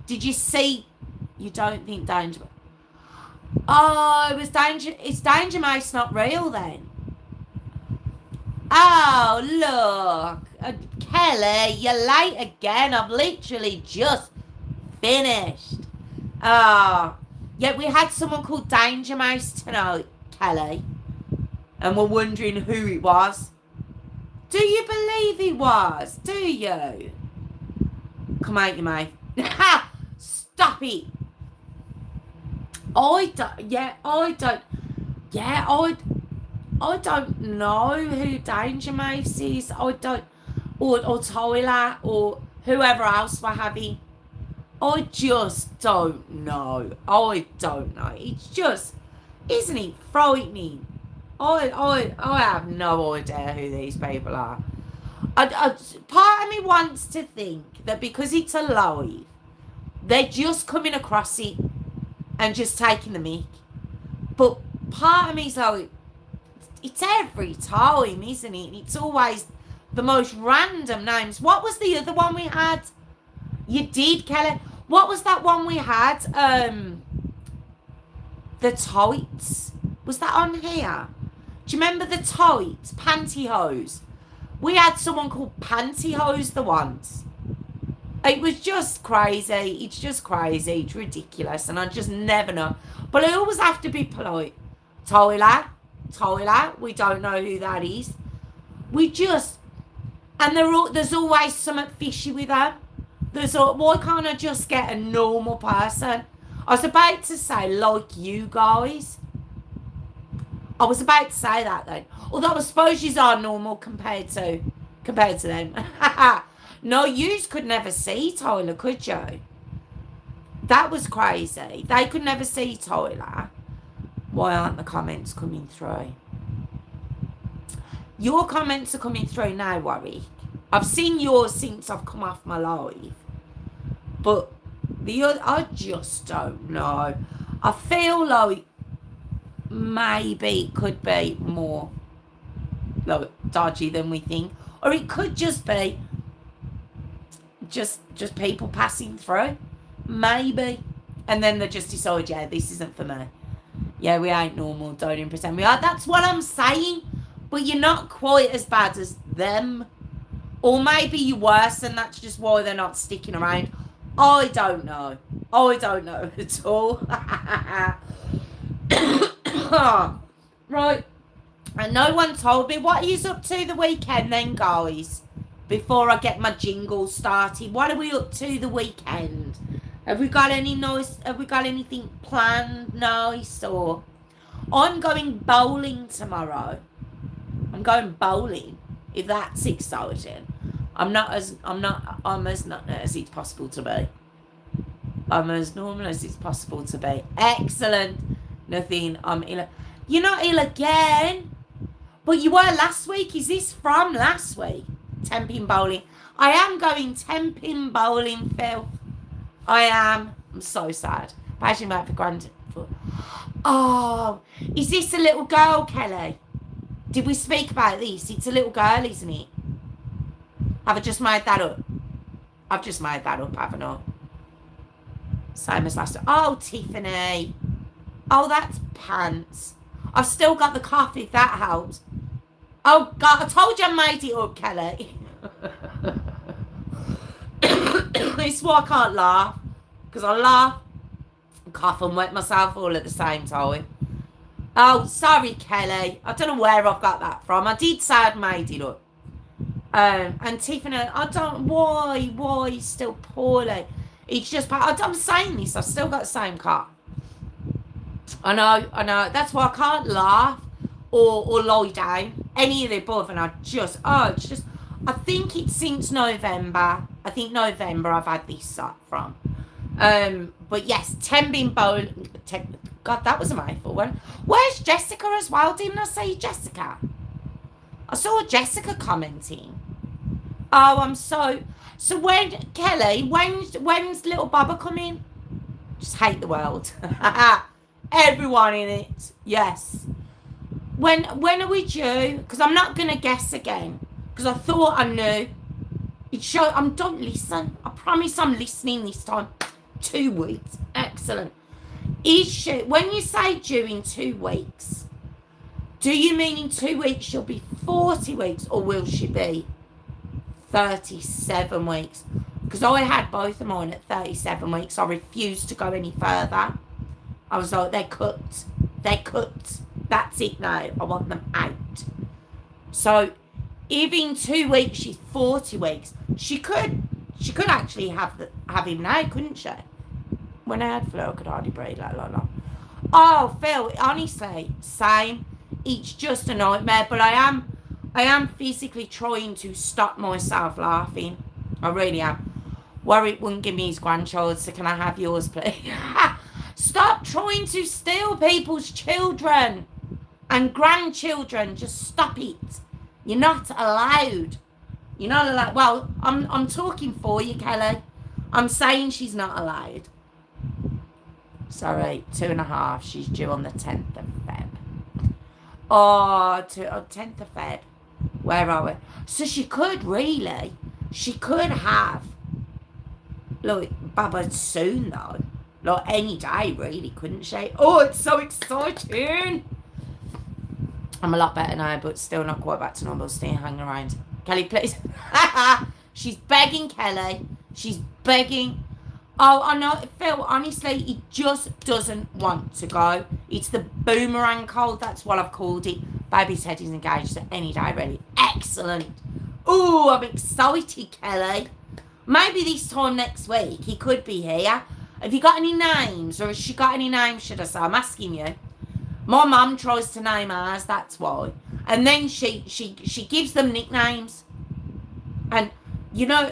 Did you see? You don't think Danger... Oh, it was Danger... Is Danger Mouse not real then? Oh, look. Kelly, you're late again. I've literally just finished. Oh. Yeah, we had someone called Danger Mouse tonight, Kelly. And we're wondering who it was. Do you believe he was? Do you? Come out, you mate. Stop it. I don't know who Danger Mouse is. Or Tyler, or whoever else we're having. I just don't know. It's just, isn't it frightening? I have no idea who these people are. Part of me wants to think that because it's alive, they're just coming across it and just taking the mick. But part of me's like, it's every time, isn't it? It's always the most random names. What was the other one we had? You did, Kelly. What was that one we had? The tights. Was that on here? Do you remember the tights? Pantyhose. We had someone called Pantyhose the once. It was just crazy. It's just crazy. It's ridiculous. And I just never know. But I always have to be polite. Tyler, we don't know who that is. We just, and there's always something fishy with them. Why can't I just get a normal person? I was about to say, like you guys. I was about to say that then. Although I suppose you are normal compared to them. No, yous could never see Tyler, could you? That was crazy. They could never see Tyler. Why aren't the comments coming through? Your comments are coming through now, Warwick. I've seen yours since I've come off my live. But the other, I just don't know. I feel like maybe it could be more like dodgy than we think. Or it could just be just people passing through. Maybe. And then they just decide, yeah, this isn't for me. Yeah, we ain't normal. Don't even pretend we are. That's what I'm saying. But you're not quite as bad as them. Or maybe you're worse and that's just why they're not sticking around. I don't know. I don't know at all. Right. And no one told me. What are you up to the weekend then, guys? Before I get my jingle started. What are we up to the weekend? Have we got anything planned nice? Or I'm going bowling tomorrow. I'm going bowling, if that's exciting. I'm as not as it's possible to be. I'm as normal as it's possible to be. Excellent. Nothing. I'm ill. You're not ill again. But you were last week. Is this from last week? 10-pin bowling. I am going 10-pin bowling, Phil. I am. I'm so sad. Passion back for granted. Oh, is this a little girl, Kelly? Did we speak about this? It's a little girl, isn't it? Have I just made that up? I've just made that up, haven't I? Same as last time. Oh, Tiffany. Oh, that's pants. I've still got the cough, if that helps. Oh, God, I told you I made it up, Kelly. This is why I can't laugh. Because I laugh, cough and wet myself all at the same time. Oh, sorry, Kelly. I don't know where I've got that from. I did say I'd made it up. And Tiffany, I don't, why still poorly? It's just, I'm saying this, I've still got the same cough. I know. That's why I can't laugh or lie down. Any of the above. And it's just, I think it's since November. I think November I've had this from. But yes, 10-pin bowling. God, that was a mouthful. Where's Jessica as well? Didn't I say Jessica? I saw Jessica commenting. Oh, I'm so when, Kelly, when's little Baba coming? Just hate the world. Everyone in it. Yes. When are we due? Because I'm not going to guess again. Because I thought I knew. Don't listen. I promise I'm listening this time. 2 weeks. Excellent. When you say due in 2 weeks, do you mean in 2 weeks she'll be 40 weeks or will she be 37 weeks? Because I had both of mine at 37 weeks. I refused to go any further. I was like, they're cut. That's it now. I want them out. So if in 2 weeks she's 40 weeks, she could actually have him now, couldn't she? When I had flu, I could hardly breathe. Like. Oh, Phil, honestly, same. It's just a nightmare. But I am physically trying to stop myself laughing. I really am. Warwick wouldn't give me his grandchild, so can I have yours, please? Stop trying to steal people's children and grandchildren. Just stop it. You're not allowed. You're not allowed. Well, I'm talking for you, Kelly. I'm saying she's not allowed. Sorry, 2.5. She's due on the 10th of Feb. 10th of Feb. Where are we? So she could really. She could have. Like, Baba soon, though. Like, any day, really, couldn't she? Oh, it's so exciting. I'm a lot better now, but still not quite back to normal. Stay hanging around. Kelly, please. She's begging Kelly She's begging. Oh, I know, Phil, honestly, he just doesn't want to go. It's the boomerang cold, that's what I've called it. Baby said he's engaged at any day, really. Excellent. Ooh, I'm excited, Kelly. Maybe this time next week he could be here. Have you got any names? Or has she got any names, should I say? I'm asking you. My mum tries to name ours, that's why. And then she gives them nicknames. And, you know,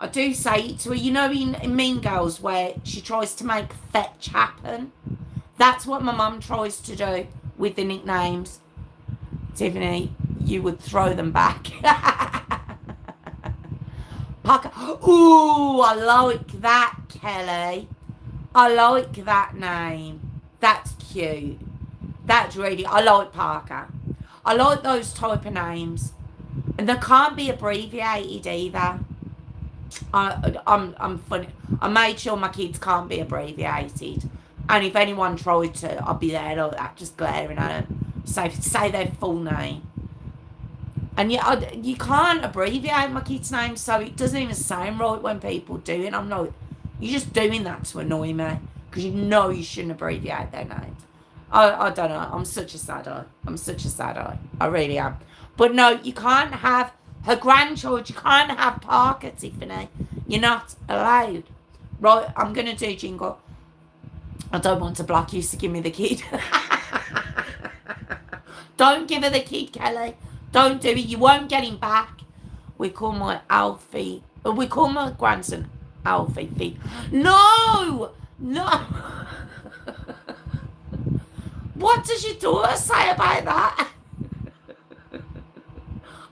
I do say it to her, you know, in Mean Girls where she tries to make fetch happen. That's what my mum tries to do with the nicknames. Tiffany, you would throw them back. Parker. Ooh, I like that, Kelly. I like that name. That's cute. That's really, I like Parker. I like those type of names. And they can't be abbreviated either. I'm funny. I made sure my kids can't be abbreviated, and if anyone tried to, I'll be there like that, just glaring at them. Say their full name. And yeah, you can't abbreviate my kids' names, so it doesn't even sound right when people do it. I'm like, you're just doing that to annoy me, because you know you shouldn't abbreviate their names. I don't know. I'm such a sad eye. I'm such a sad eye. I really am. But no, you can't have her grandchild, you can't have Parker, Tiffany. You're not allowed. Right, I'm going to do jingle. I don't want to block you, so give me the kid. Don't give her the kid, Kelly. Don't do it. You won't get him back. We call my Alfie. We call my grandson Alfie. No! What does your daughter say about that?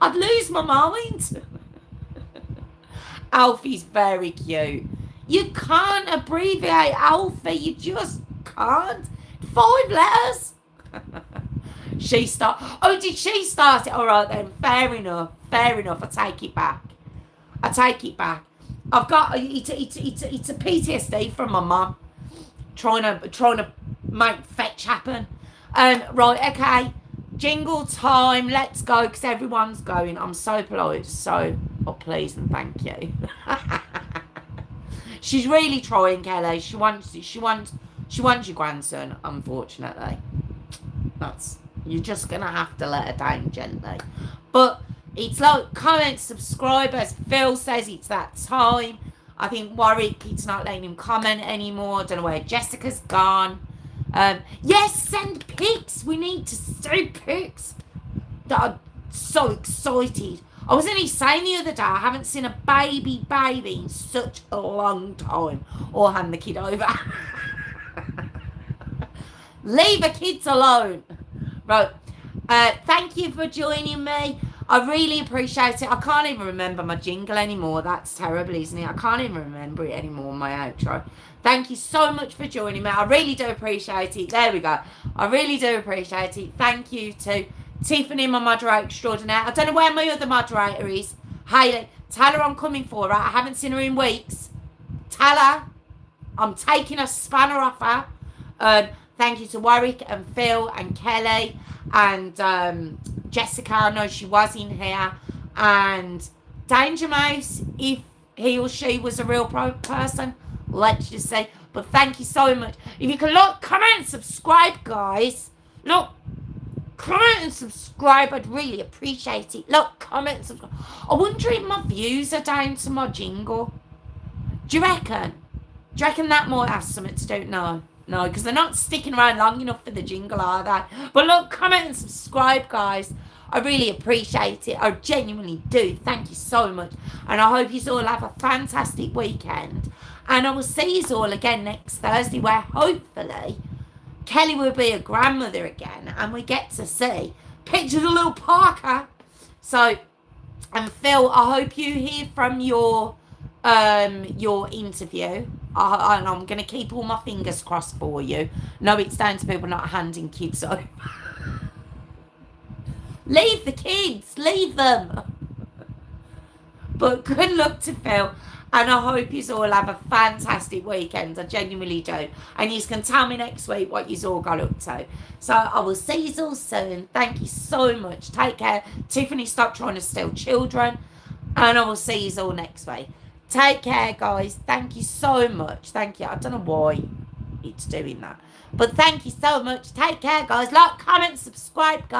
I'd lose my mind. Alfie's very cute. You can't abbreviate Alfie. You just can't. 5 letters. Oh, did she start it? All right then. Fair enough. I take it back. I've got it's a PTSD from my mum trying to make fetch happen. Right, okay. Jingle time, let's go, because everyone's going. I'm so polite, please and thank you. She's really trying, Kelly. She wants your grandson, unfortunately. You're just gonna have to let her down gently. But it's like, comment, subscribe, as Phil says, it's that time. I think Warwick, it's not letting him comment anymore. I don't know where Jessica's gone. Yes, send pics. We need to see pics. I'm so excited. I was only saying the other day, I haven't seen a baby in such a long time. Or hand the kid over. Leave the kids alone. Right. Thank you for joining me. I really appreciate it. I can't even remember my jingle anymore. That's terrible, isn't it? I can't even remember it anymore, my outro. Thank you so much for joining me. I really do appreciate it. There we go. I really do appreciate it. Thank you to Tiffany, my moderator extraordinaire. I don't know where my other moderator is. Hayley, tell her I'm coming for her. I haven't seen her in weeks. Tell her I'm taking a spanner off her. Thank you to Warwick and Phil and Kelly and Jessica. I know she was in here. And Danger Mouse, if he or she was a real person, let's just say. But thank you so much. If you can look, comment and subscribe, guys. Look, comment and subscribe. I'd really appreciate it. Look, comment and subscribe. I wonder if my views are down to my jingle. Do you reckon? Do you reckon that might have something to do? No, because they're not sticking around long enough for the jingle, are they? But look, comment and subscribe, guys. I really appreciate it. I genuinely do. Thank you so much. And I hope you all have a fantastic weekend. And I will see you all again next Thursday, where hopefully Kelly will be a grandmother again and we get to see pictures of little Parker. So, and Phil, I hope you hear from your interview. And I'm going to keep all my fingers crossed for you. No, it's down to people not handing kids over. Leave the kids. Leave them. But good luck to Phil. And I hope you all have a fantastic weekend. I genuinely do. And you can tell me next week what you all got up to. So I will see you all soon. Thank you so much. Take care. Tiffany, stop trying to steal children. And I will see you all next week. Take care, guys. Thank you so much. Thank you. I don't know why it's doing that. But thank you so much. Take care, guys. Like, comment, subscribe, guys.